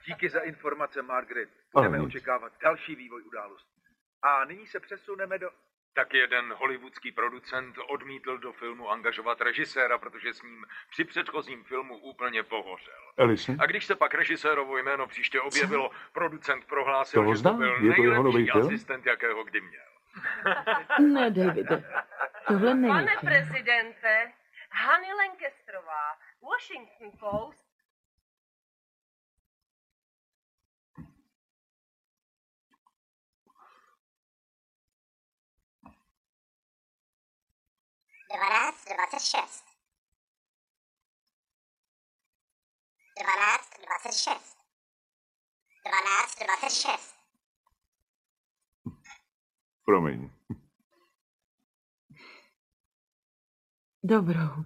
Díky za informace, Margaret. Ale Budeme nic. očekávat další vývoj událostí. A nyní se přesuneme do... Tak jeden hollywoodský producent odmítl do filmu angažovat režiséra, protože s ním při předchozím filmu úplně pohořel. Alison? A když se pak režisérovo jméno příště objevilo, producent prohlásil, Toho že to znám? byl Je to jeho nový nejlepší film? asistent, jakého kdy měl. Ne, Davide. Tohle není Pane film. prezidente, Honey Lancasterová, Washington Post. Promiň. Dobrou.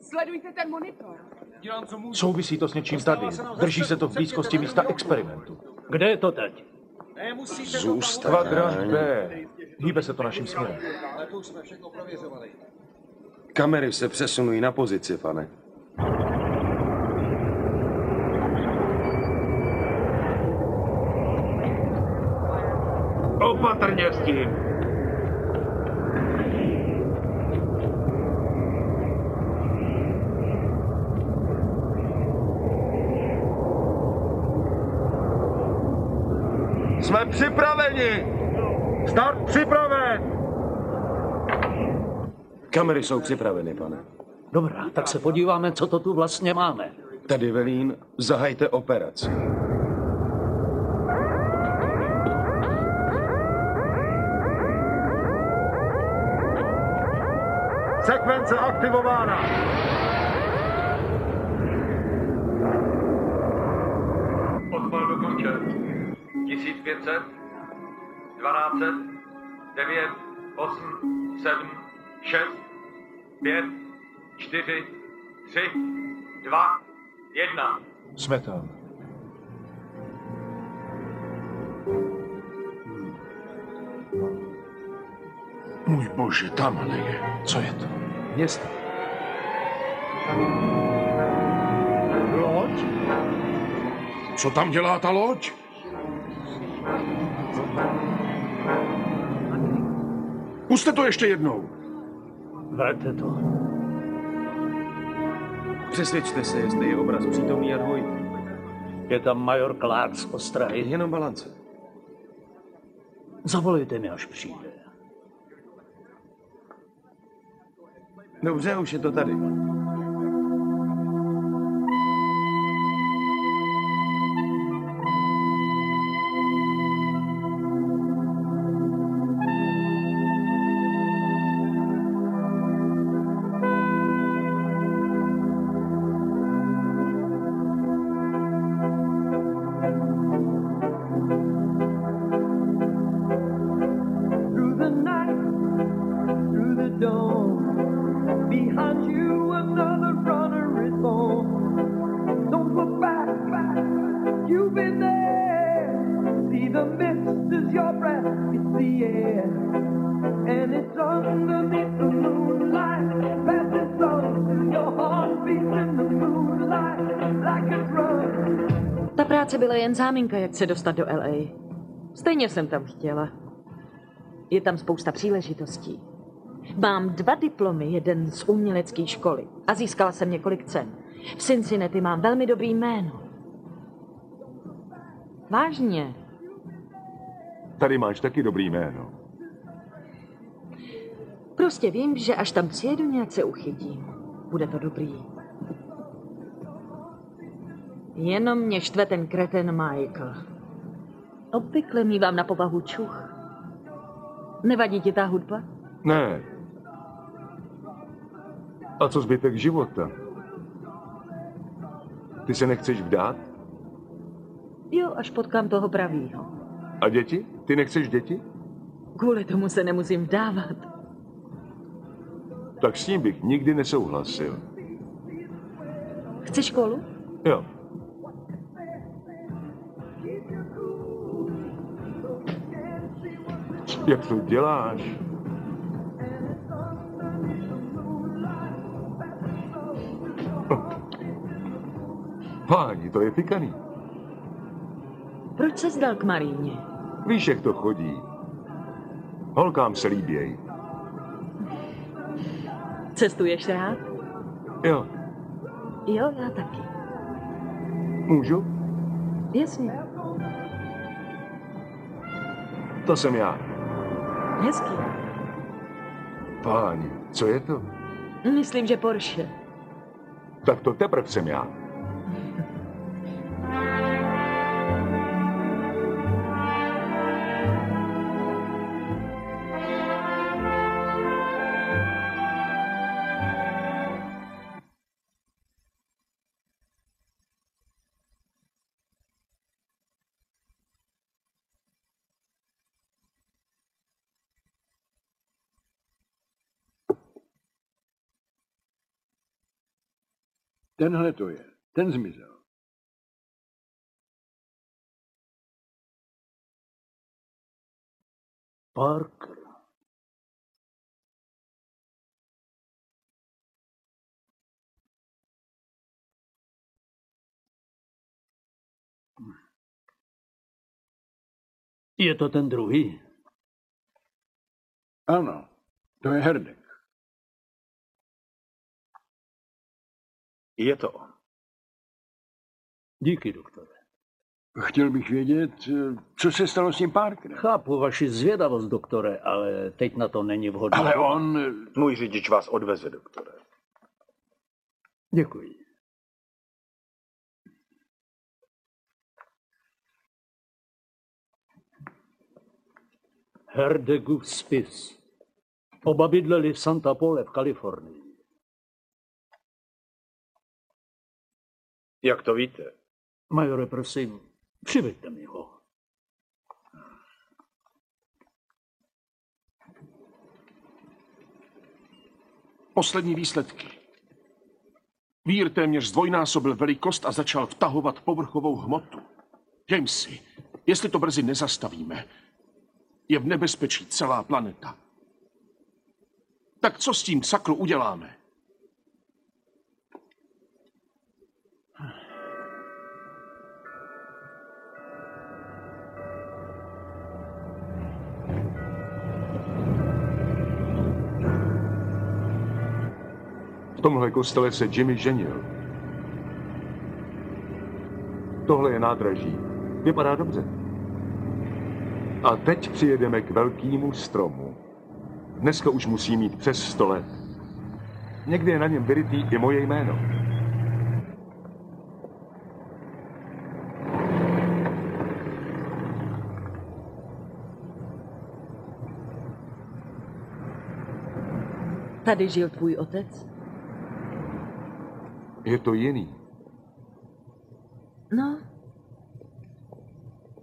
Sledujte ten monitor. Dělám, co můžu. Souvisí to s něčím tady. Drží se to v blízkosti místa experimentu. Kde je to teď? Zůstaň. Kvadrant B. Hýbe se to naším směrem. Ale to už jsme všechno prověřovali. Kamery se přesunují na pozici, pane. Opatrně s tím. Jsme připraveni! Start připraven! Kamery jsou připraveny, pane. Dobrá, tak se podíváme, co to tu vlastně máme. Tady velín, zahajte operaci. Sekvence aktivována. Odpal dokončen. 1500, 1200, 9, 8, 7, 6, 5, 4, 3, 2, 1. Jsme tam. Můj bože, tamhle je. Co je to? Město. Loď? Co tam dělá ta loď? Puste to ještě jednou. Vraťte to. Přesvědčte se, jestli je obraz přítomný a dvojitý. Je tam major Clark z Ostrahy. Jenom balance. Zavolejte mi, až přijde. Dobře, už je to tady. Ta práce byla jen záminka, jak se dostat do LA. Stejně jsem tam chtěla. Je tam spousta příležitostí. Mám 2 diplomy, jeden z umělecké školy a získala jsem několik cen. V Cincinnati mám velmi dobrý jméno. Vážně. Tady máš taky dobrý jméno. Prostě vím, že až tam přijedu, nějak se uchytím. Bude to dobrý. Jenom mě štve ten kreten Michael. Obvykle mívám na povahu čuch. Nevadí ti ta hudba? Ne. A co zbytek života? Ty se nechceš vdát? Jo, až potkám toho pravýho. A děti? Ty nechceš děti? Kvůli tomu se nemusím vdávat. Tak s tím bych nikdy nesouhlasil. Chceš školu? Jo. Jak to děláš? Páni, to je pikaný. Proč se zdal k Maríně? Víš, jak to chodí. Holkám se líběj. Cestuješ rád? Jo. Jo, já taky. Můžu? Jasně. To jsem já. Hezký. Páni, co je to? Myslím, že Porsche. Tak to teprve jsem já. Tenhle to je. Ten zmizel. Parker. Je to ten druhý? Ano, to je Herdek. Je to on. Díky, doktore. Chtěl bych vědět, co se stalo s tím Parkerem. Chápu vaši zvědavost, doktore, ale teď na to není vhodné. Ale on... Můj řidič vás odveze, doktore. Děkuji. Herdegův spis. Oba bydleli v Santa Pole v Kalifornii. Jak to víte? Majore, prosím, přiveďte mi ho. Poslední výsledky. Vír téměř zdvojnásobil velikost a začal vtahovat povrchovou hmotu. Jamesy, jestli to brzy nezastavíme, je v nebezpečí celá planeta. Tak co s tím, sakru, uděláme? V tomhle kostele se Jimmy ženil. Tohle je nádraží. Vypadá dobře. A teď přijedeme k velkému stromu. Dneska už musí mít přes 100 let. Někdy je na něm vyrytý i moje jméno. Tady žil tvůj otec? Je to jiný. No,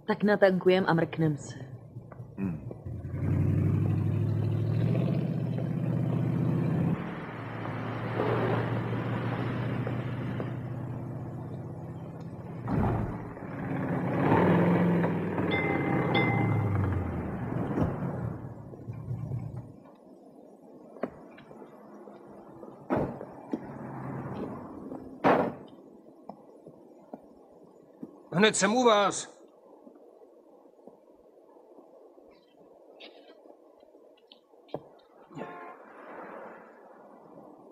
tak natankujem a mrknem se. Hned jsem u vás.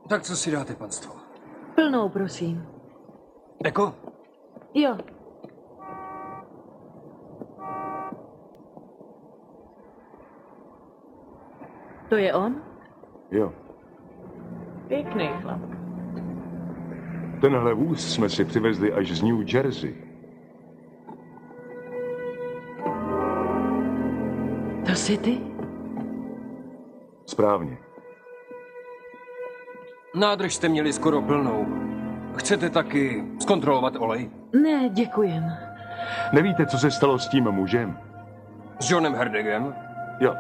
Tak co si dáte, panstvo? Plnou, prosím. Eko? Jo. To je on? Jo. Pěkný chlap. Tenhle vůz jsme si přivezli až z New Jersey. To jsi ty? Správně. Nádrž jste měli skoro plnou. Chcete taky zkontrolovat olej? Ne, děkujem. Nevíte, co se stalo s tím mužem? S Johnem Herdegem? Jo.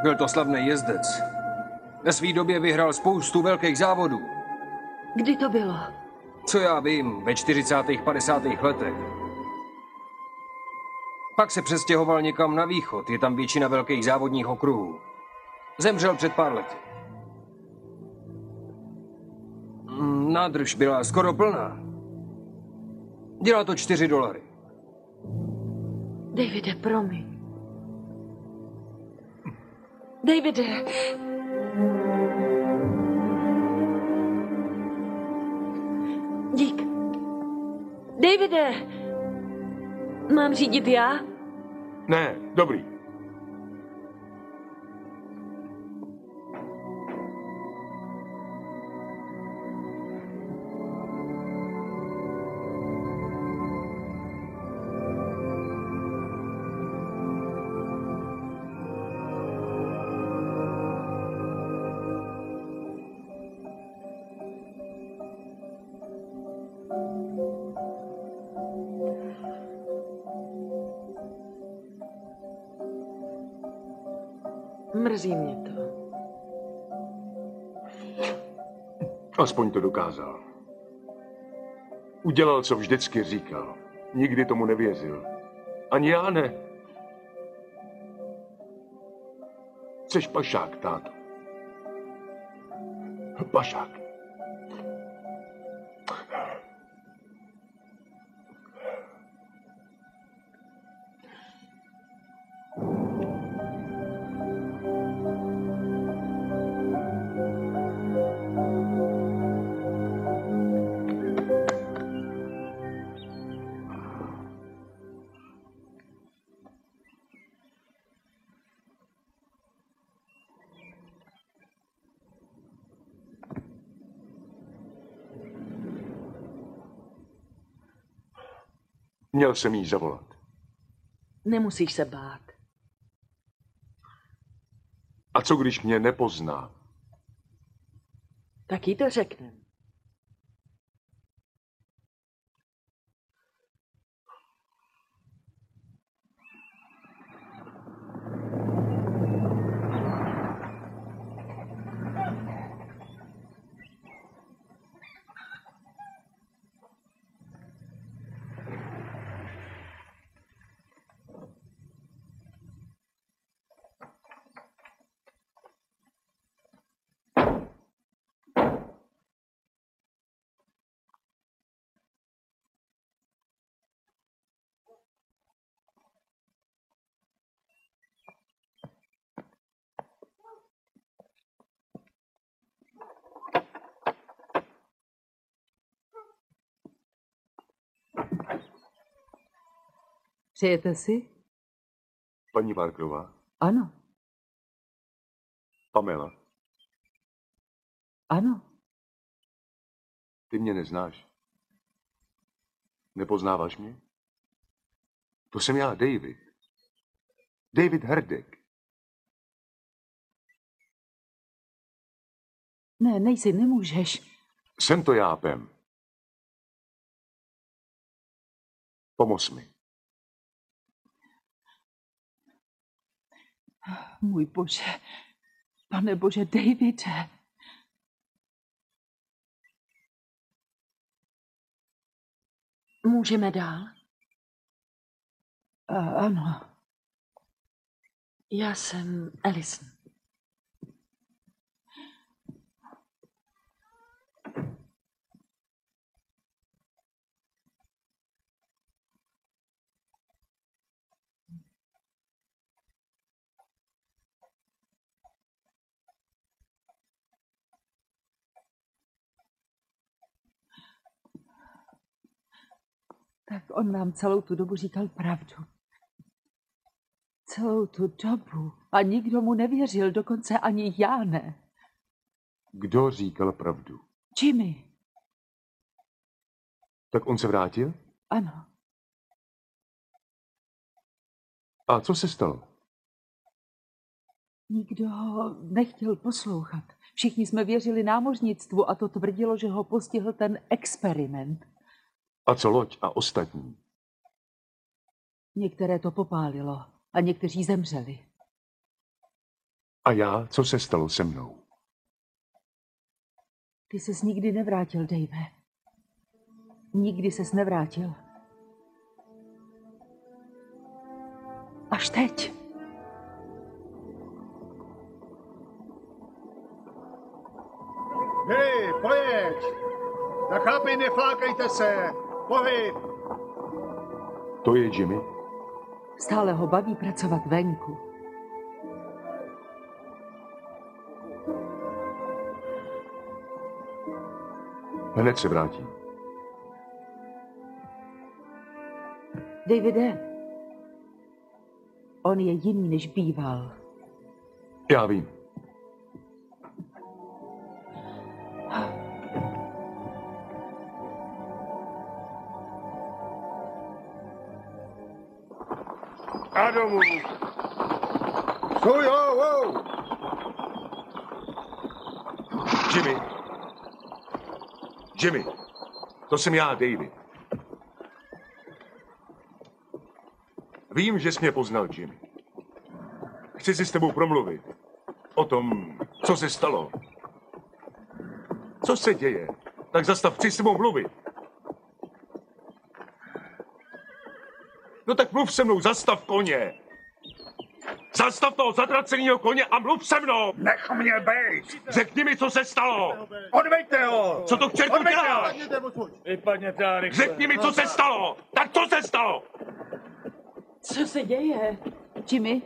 Byl to slavný jezdec. Ve své době vyhrál spoustu velkých závodů. Kdy to bylo? Co já vím, ve 40. 50. letech. Pak se přestěhoval někam na východ, je tam většina velkých závodních okruhů. Zemřel před pár lety. Nádrž byla skoro plná. Dělá to $4. Davide, promiň. Davide. Dík. Davide. Mám řídit já? Ne, dobrý. Mrzí mě to. Aspoň to dokázal. Udělal, co vždycky říkal. Nikdy tomu nevěřil. Ani já ne. Jseš pašák, táto. Pašák. Měl jsem jí zavolat. Nemusíš se bát. A co když mě nepozná? Tak jí to řeknem. Přejete si? Paní Parkerová? Ano. Pamela? Ano. Ty mě neznáš. Nepoznáváš mě? To jsem já, David. David Herdek. Ne, nejsi, nemůžeš. Jsem to já, Pam. Pomoz mi. Můj Bože. Pane Bože, Davide. Můžeme dál? Ano. Já jsem Alison. Tak on nám celou tu dobu říkal pravdu. Celou tu dobu. A nikdo mu nevěřil, dokonce ani já ne. Kdo říkal pravdu? Jimmy. Tak on se vrátil? Ano. A co se stalo? Nikdo ho nechtěl poslouchat. Všichni jsme věřili námořnictvu a to tvrdilo, že ho postihl ten experiment. A co loď a ostatní? Některé to popálilo a někteří zemřeli. A já? Co se stalo se mnou? Ty ses nikdy nevrátil, Dave. Nikdy ses nevrátil. Až teď. Hej, pojď! Na chlapi, neflákejte se! Pohyb! To je Jimmy? Stále ho baví pracovat venku. Hned se vrátím. Davide, on je jiný, než býval. Já vím. A domů! Stůj, ho! Jimmy! Jimmy! To jsem já, David. Vím, že jsi mě poznal, Jimmy. Chci si s tebou promluvit. O tom, co se stalo. Co se děje? Tak zastav, chci s tebou mluvit. No tak mluv se mnou, zastav koně. Zastav toho zatraceného koně a mluv se mnou. Nech mě bejt! Řekni mi, co se stalo. Odveďte ho! Co to k čertu děláš? Vypadněte, rychle. Řekni mi, co se stalo. Tak co se stalo? Co se děje? Jimmy?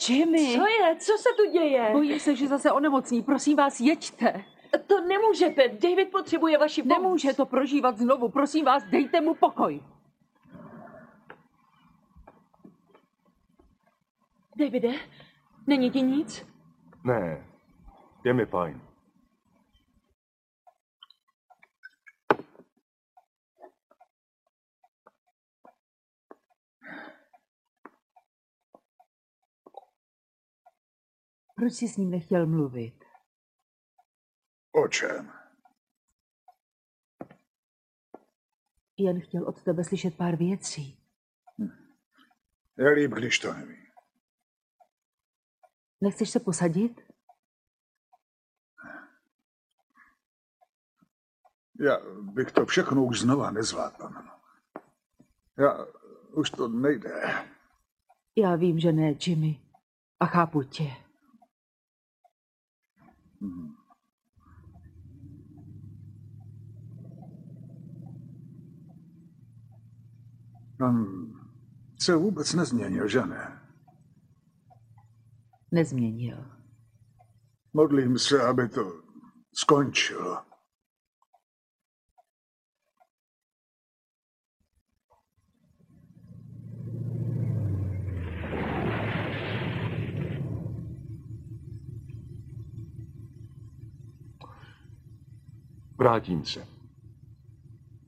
Jimmy? Co je? Co se tu děje? Bojím se, že zase onemocní. Prosím vás, jeďte. To nemůžete. David potřebuje vaši pomoc. Nemůže to prožívat znovu. Prosím vás, dejte mu pokoj. Davide, není ti nic? Ne, je mi fajn. Proč jsi s ním nechtěl mluvit? O čem? Jen chtěl od tebe slyšet pár věcí. Je líp, když to neví. Nechceš se posadit? Já bych to všechno už znova nezvládl, panno. Už to nejde. Já vím, že ne, Jimmy. A chápu tě. On se vůbec nezměnil, že ne? Nezměnil. Modlím se, aby to skončilo. Vrátím se.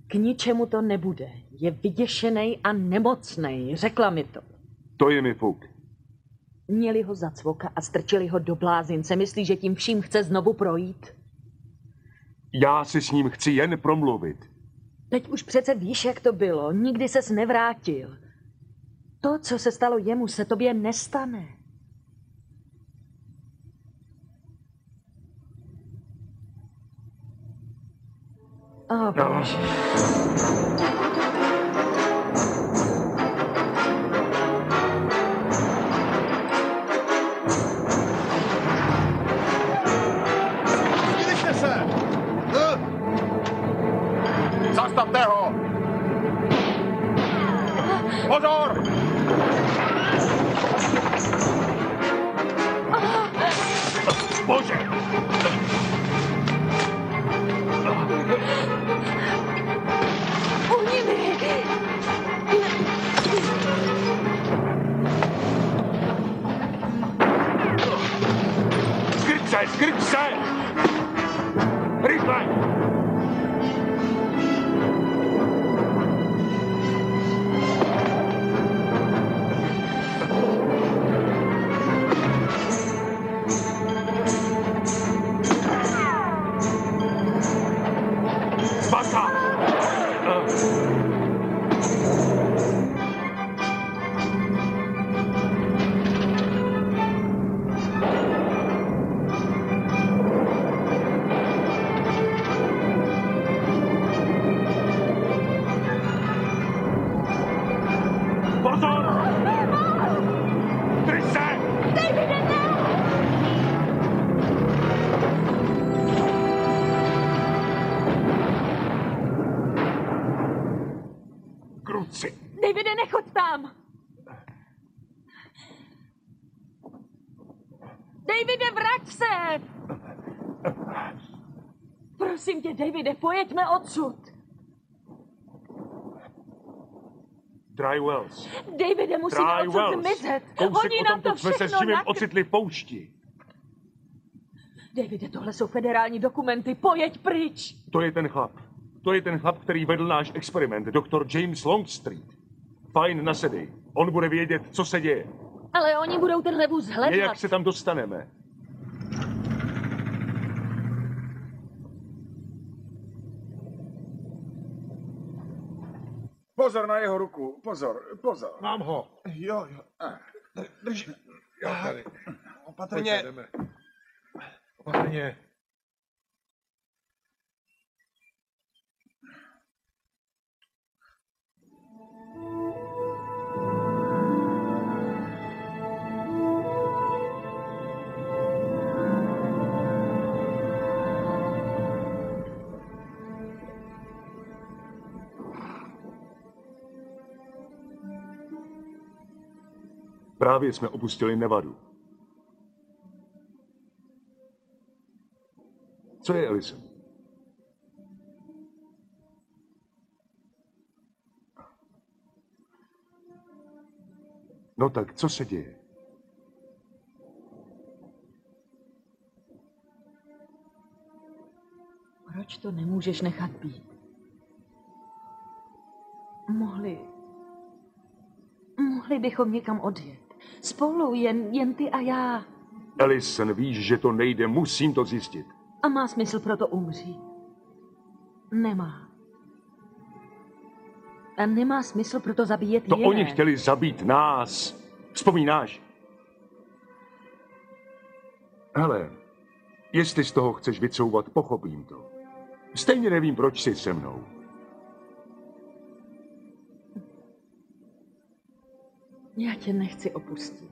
K ničemu to nebude. Je vyděšenej a nemocnej. Řekla mi to. To je mi fuk. Měli ho za cvoka a strčili ho do blázince. Myslíš, že tím vším chce znovu projít? Já si s ním chci jen promluvit. Teď už přece víš, jak to bylo. Nikdy ses nevrátil. To, co se stalo jemu, se tobě nestane. Oh, bože. Vylište se! Zastavte ho! Pozor! Bože! Skryť se! Rychle! Bacha! Davide, nechoď tam! Davide, vrať se! Prosím tě, Davide, pojeďme odsud. Dry Wells. Davide, musíme odsud zmizet. Honí nám to všechno jsme se s Jimem ocitli v poušti. Davide, tohle jsou federální dokumenty, pojeď pryč. To je ten chlap. To je ten chlap, který vedl náš experiment, doktor James Longstreet. Fajn, nasedej. On bude vědět, co se děje. Ale oni budou tenhle vůz hledat. Jak se tam dostaneme? Pozor na jeho ruku, pozor. Mám ho. Jo. Drž. Jo, tady. Opatrně. Opatrně. Právě jsme opustili Nevadu. Co je, Alison? No tak, co se děje? Proč to nemůžeš nechat být? Mohli bychom někam odjet. Spolu, jen ty a já. Ellison, víš, že to nejde, musím to zjistit. A má smysl proto umřít? Nemá. A nemá smysl proto zabíjet To jiné. oni chtěli zabít nás. Vzpomínáš? Hele, jestli z toho chceš vycouvat, pochopím to. Stejně nevím, proč jsi se mnou. Já tě nechci opustit.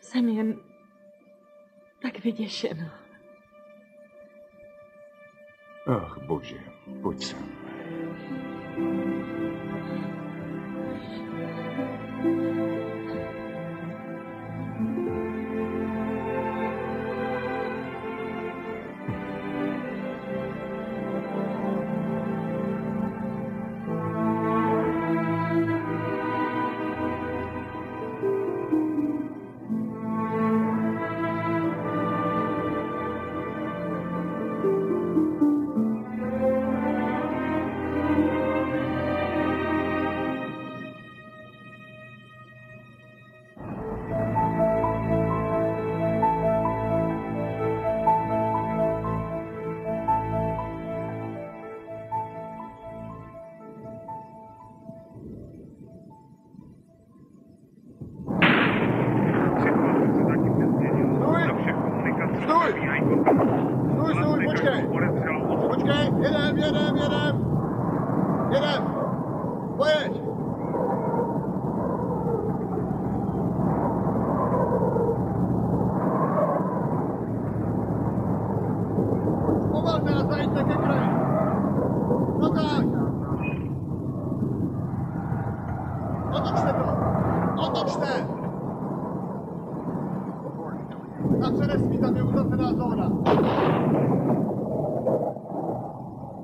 Jsem jen tak vyděšená. Ach, bože, pojď sem.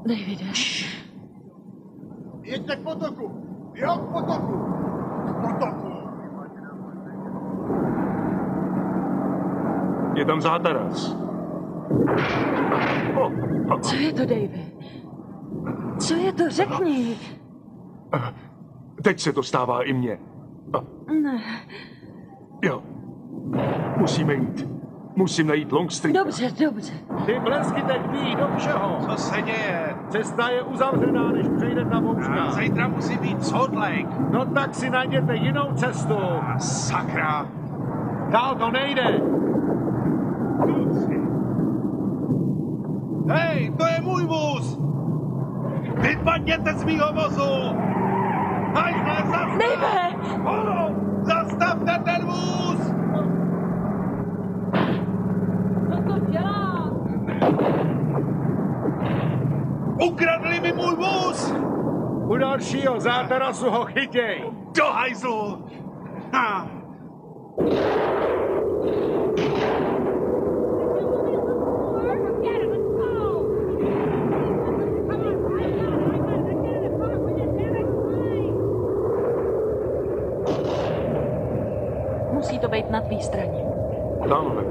Davide. Jeďte k potoku! Jo, k potoku! K potoku! Je tam zátaras. Co je to, Davide? Co je to? Řekni. Teď se to stává i mně. Ne. Jo. Musíme jít. Musím najít Longstreet. Dobře, dobře. Ty blesky teď ví do všeho. Co se děje? Cesta je uzavřená, než přejde ta bouřka. Zítra musí být Salt Lake. No tak si najděte jinou cestu. Sakra. Dál to nejde. Hej, to je můj vůz! Vypadněte z mýho vozu! Hajzle, zastav! Nejde! Zastavte ten vůz! Co to dělá? Ukradli mi můj vůz! U dalšího zátarasu ho chytěj! Do hajzlu! Ha. Musí to být na tvý straně. Tamhle.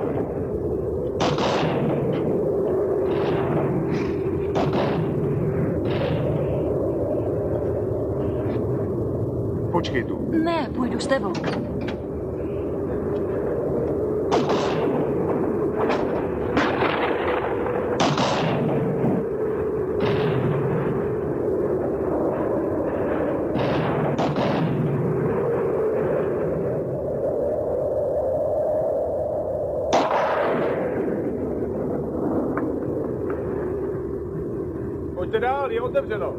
Počkej tu. Ne, půjdu s tebou. Pojďte dál, je otevřeno.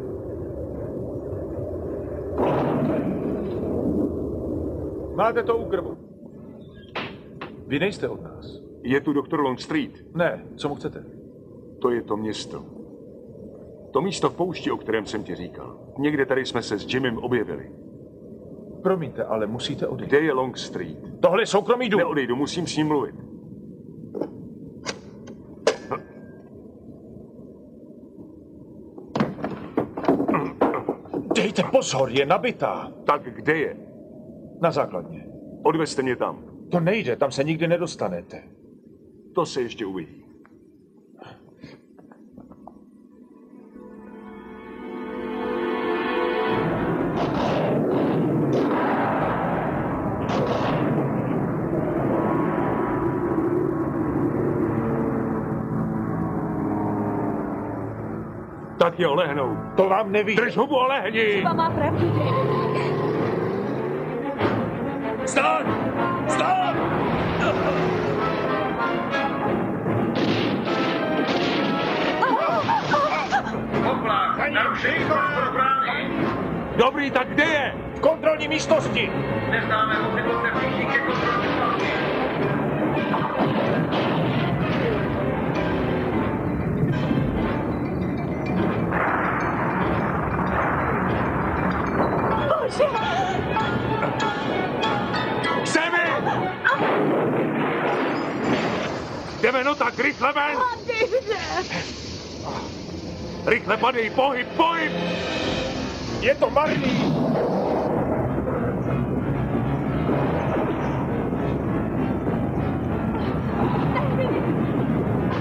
Máte to u krbu. Vy nejste od nás. Je tu doktor Longstreet. Ne, co mu chcete? To je to město. To místo v poušti, o kterém jsem ti říkal. Někde tady jsme se s Jimem objevili. Promiňte, ale musíte odejít. Kde je Longstreet? Tohle je soukromý dům. Neodejdu, musím s ním mluvit. Dejte pozor, je nabitá. Tak kde je? Na základně. Odvezte mě tam. To nejde, tam se nikdy nedostanete. To se ještě uvidí. Tak jo, lehnou. To vám neví. Drž hubu a lehni! Třeba má pravdu, David. Stát! Stát! Oplák, narušení programu. Dobrý, tak kde je? V kontrolní místnosti. Neznáme ho, připolte všichni ke kontrolní místnosti. Zemi! Jdeme, no tak, rychle ven! Rychle padej, pohyb, pohyb! Je to marný!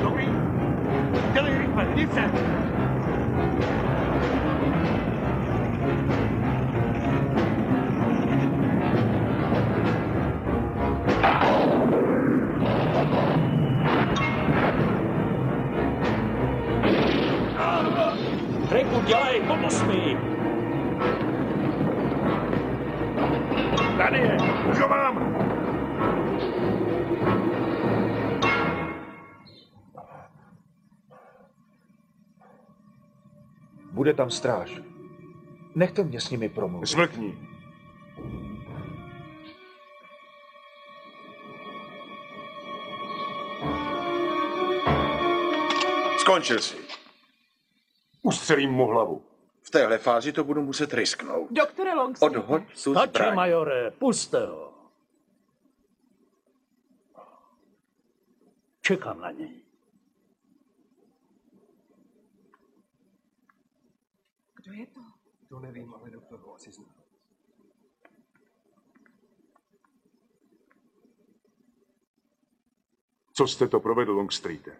Dobrý! Dělej rychle, nic se! Reku, dělej, pomoz mi! Tady je, už ho mám! Bude tam stráž. Nechte mě s nimi promluvit. Smrkni. Skončil jsi. Ustřelím mu hlavu. V téhle fázi to budu muset risknout. Doktore Longstreet. Odhoď tu Stačí, zbraň. majore, puste ho. Čekám na něj. Kdo je to? To nevím, ale doktor ho asi zná. Co jste to provedl, Longstreete?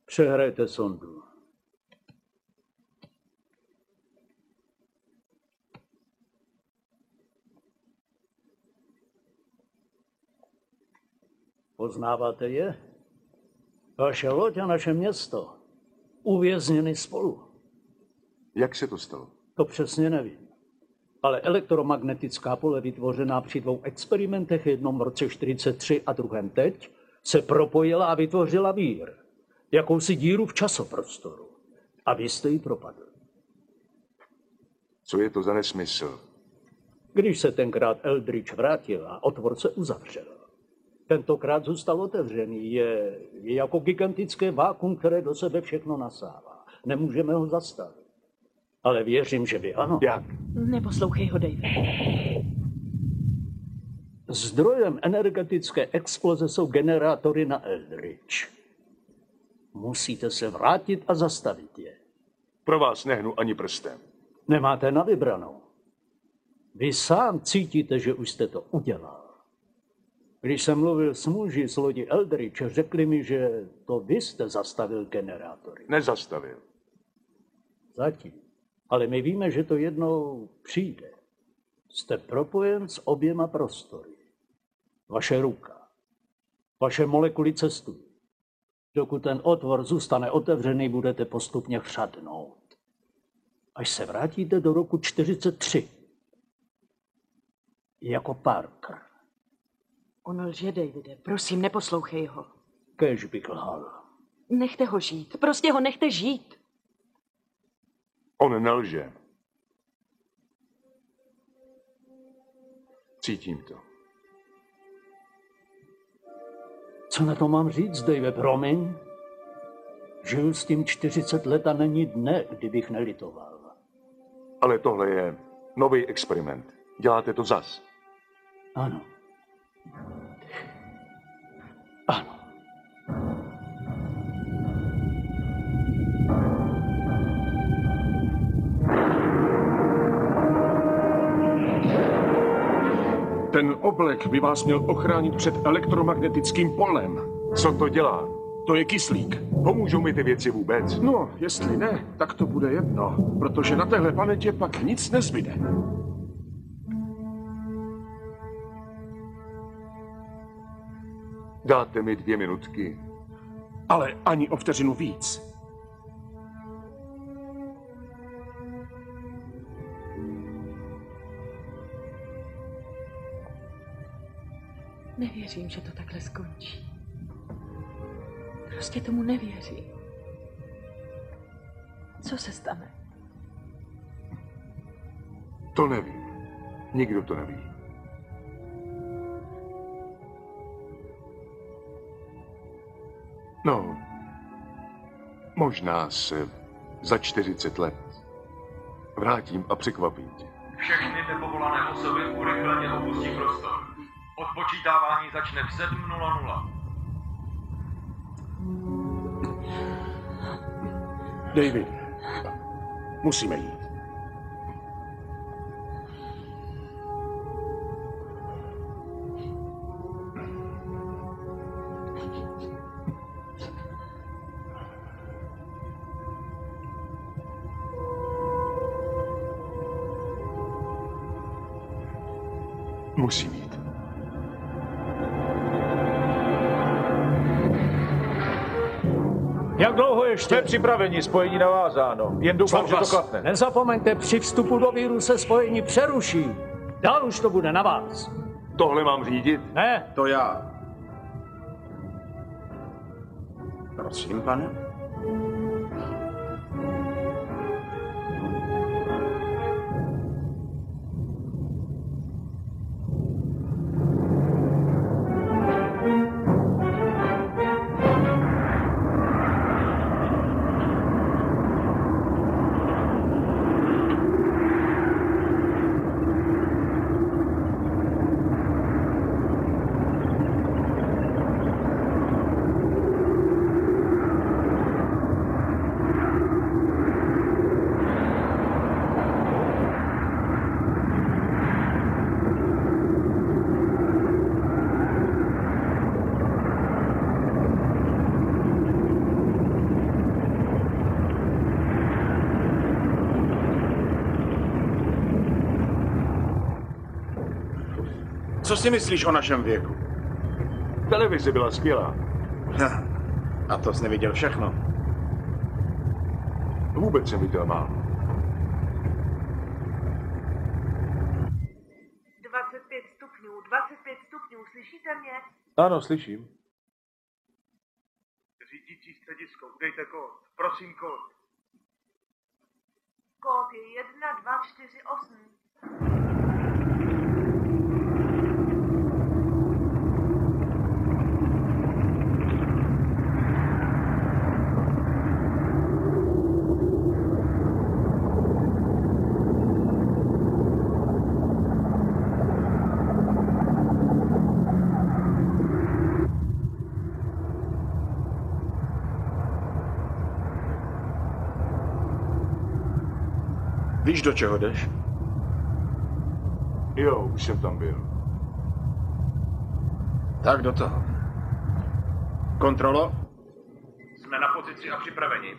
Přehrajte sondu. Poznáváte je? Vaše loď a naše město uvězněny spolu. Jak se to stalo? To přesně nevím. Ale elektromagnetická pole vytvořená při 2 experimentech, jednom v roce 1943 a druhém teď, se propojila a vytvořila vír. Jakousi díru v časoprostoru. A vy jste ji propadl. Co je to za nesmysl? Když se tenkrát Eldridge vrátil a otvor se uzavřel. Tentokrát zůstal otevřený. Je jako gigantické vákuum, které do sebe všechno nasává. Nemůžeme ho zastavit. Ale věřím, že vy ano. Jak? Neposlouchej ho, David. Zdrojem energetické exploze jsou generátory na Eldridge. Musíte se vrátit a zastavit je. Pro vás nehnu ani prstem. Nemáte na vybranou. Vy sám cítíte, že už jste to udělal. Když jsem mluvil s muži z lodi Eldridge, řekli mi, že to vy jste zastavil generátory. Nezastavil. Zatím. Ale my víme, že to jednou přijde. Jste propojen s oběma prostory. Vaše ruka. Vaše molekuly cestují. Dokud ten otvor zůstane otevřený, budete postupně chřadnout. Až se vrátíte do roku 1943. Jako Parker. On lže, Davide. Prosím, neposlouchej ho. Kéž bych lhal. Nechte ho žít. Prostě ho nechte žít. On nelže. Cítím to. Co na to mám říct, Dave? Promiň? Žiju s tím 40 let a není dne, kdybych nelitoval. Ale tohle je nový experiment. Děláte to zas. Ano. Ano. Ten oblek by vás měl ochránit před elektromagnetickým polem. Co to dělá? To je kyslík. Pomůžou mi ty věci vůbec? No, jestli ne, tak to bude jedno, protože na téhle planetě pak nic nezbyde. Dáte mi 2 minutky. Ale ani o vteřinu víc. Nevěřím, že to takhle skončí. Prostě tomu nevěřím. Co se stane? To nevím. Nikdo to neví. No, možná se za 40 let vrátím a překvapím tě. Všechny nepovolané osoby urychleně opustí prostor. Odpočítávání začne v 7:00. David, musíme jít. Musím jít. Jak dlouho ještě? Jsme připraveni, spojení navázáno. Jen doufám, že to klapne. Nezapomeňte, při vstupu do víru se spojení přeruší. Dál už to bude na vás. Tohle mám řídit? Ne. To já. Prosím, pane. Co si myslíš o našem věku? Televize byla skvělá. A to jsi neviděl všechno. Vůbec jsem viděl málo. 25 stupňů, 25 stupňů, slyšíte mě? Ano, slyším. Řídící středisko, udejte kód. Prosím kód. Kód je 1248. Víš, do čeho jdeš? Jo, už jsem tam byl. Tak do toho. Kontrolo? Jsme na pozici a připraveni.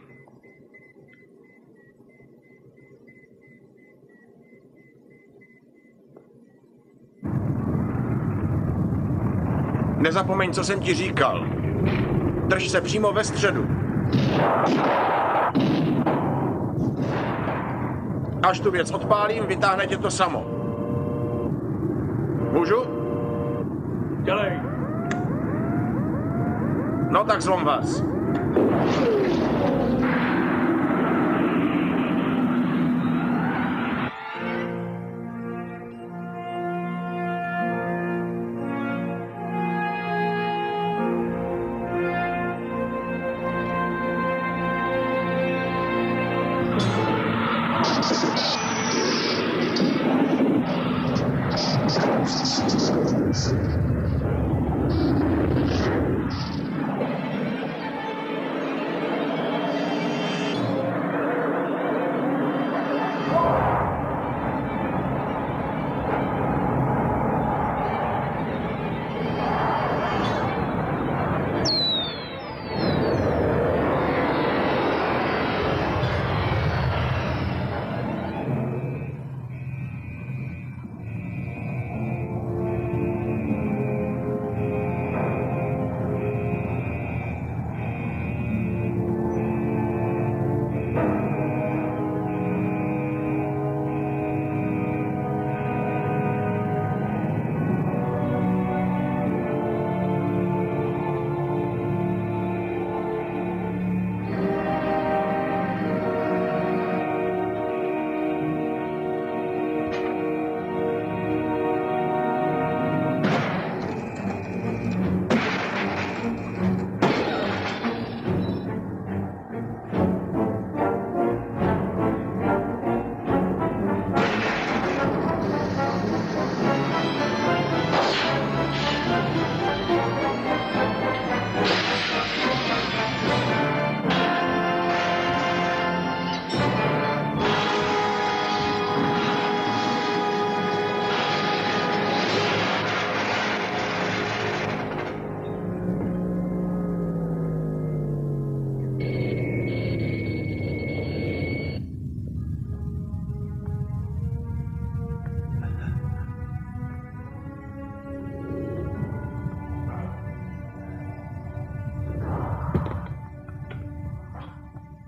Nezapomeň, co jsem ti říkal. Drž se přímo ve středu. Až tu věc odpálím, vytáhne tě to samo. Můžu? Dělej. No tak zlom vás.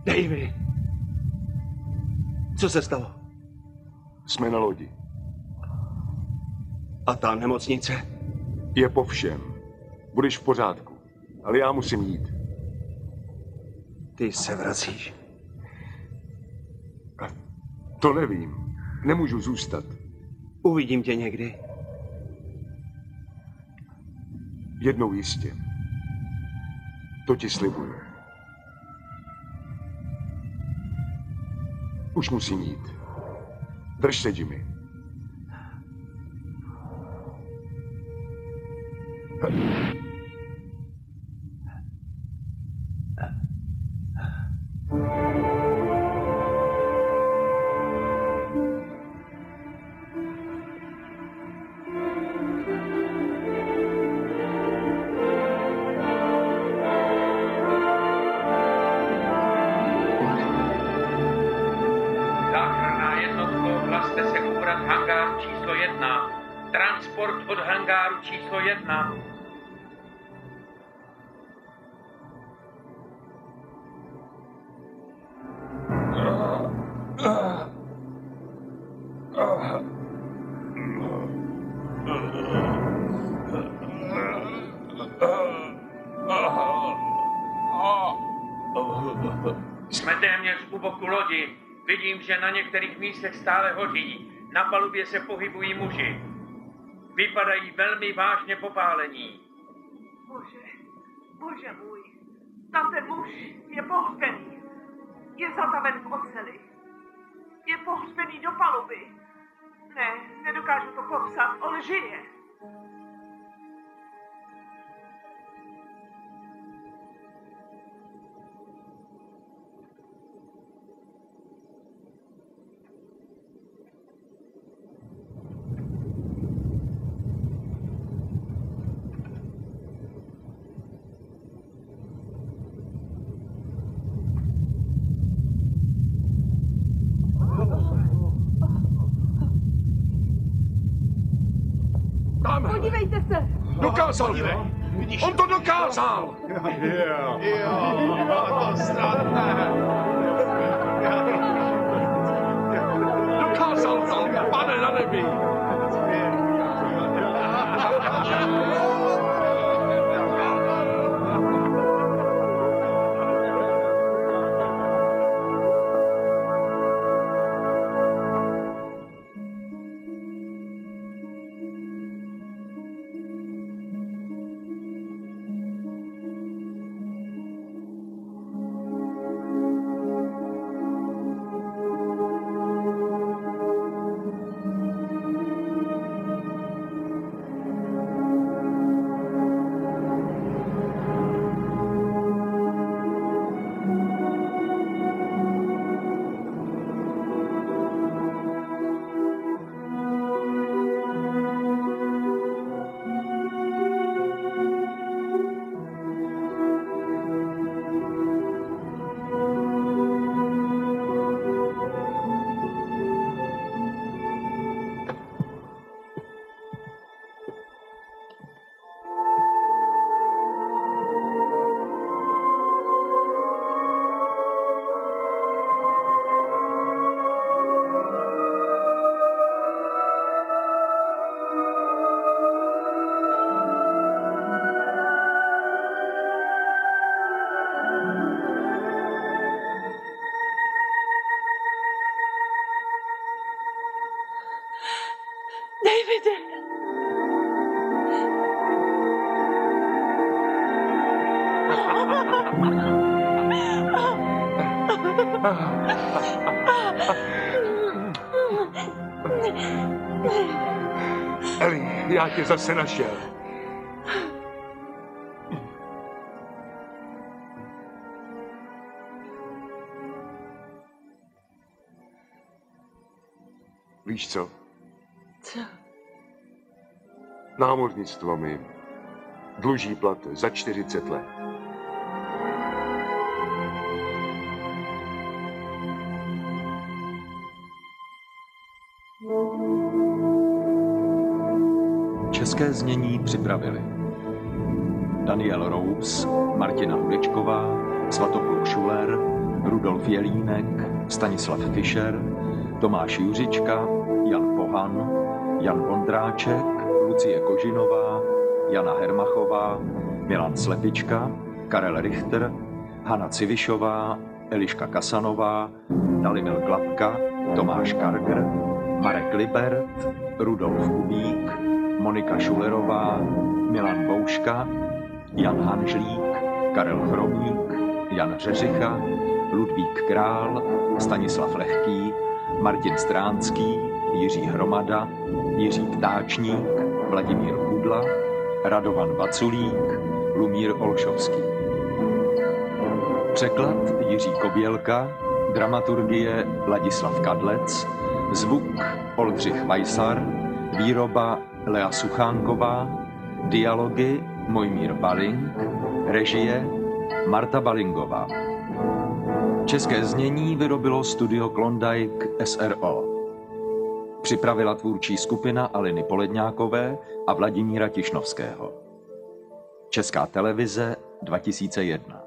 Davy! Co se stalo? Jsme na lodi. A ta nemocnice? Je po všem. Budeš v pořádku. Ale já musím jít. Ty se vracíš. To nevím. Nemůžu zůstat. Uvidím tě někdy. Jednou jistě. To ti slibuju. Už musím jít. Drž se, Jimmy. Záchranná jednotko, hlaste se ubrat hangár číslo 1. Transport od hangáru číslo 1. Jsme téměř u boku lodi. Vidím, že na některých místech stále hoří. Na palubě se pohybují muži. Vypadají velmi vážně popálení. Bože můj, tam ten muž je pohřbený. Je zataven v oceli. Je pohřbený do paluby. Ne, nedokážu to popsat, on žije. Podívejte se! Dokázal to! On to dokázal! To snadné. Dokázal to, Pane na nebi! Davide! Eli, já tě zase našel. Víš co? Co? Námořnictvo mi dluží plat za 40 let. České znění připravili Daniel Roups, Martina Hudečková, Svatopluk Šuler, Rudolf Jelínek, Stanislav Fischer, Tomáš Juřička, Jan Pohan, Jan Vondráček, Lucie Kožinová, Jana Hermachová, Milan Slepička, Karel Richter, Hana Civišová, Eliška Kasanová, Dalimil Klapka, Tomáš Karger, Marek Libert, Rudolf Kubík, Monika Šulerová, Milan Bouška, Jan Hanžlík, Karel Chromík, Jan Řeřicha, Ludvík Král, Stanislav Lehký, Martin Stránský, Jiří Hromada, Jiří Ptáčník, Vladimír Kudla, Radovan Vaculík, Lumír Olšovský. Překlad Jiří Kobělka, dramaturgie Ladislav Kadlec, zvuk Oldřich Vajsar, výroba Lea Suchánková, dialogy Mojmír Baling, režie Marta Balingová. České znění vyrobilo studio Klondike SRO. Připravila tvůrčí skupina Aliny Poledňákové a Vladimíra Tišnovského. Česká televize 2001.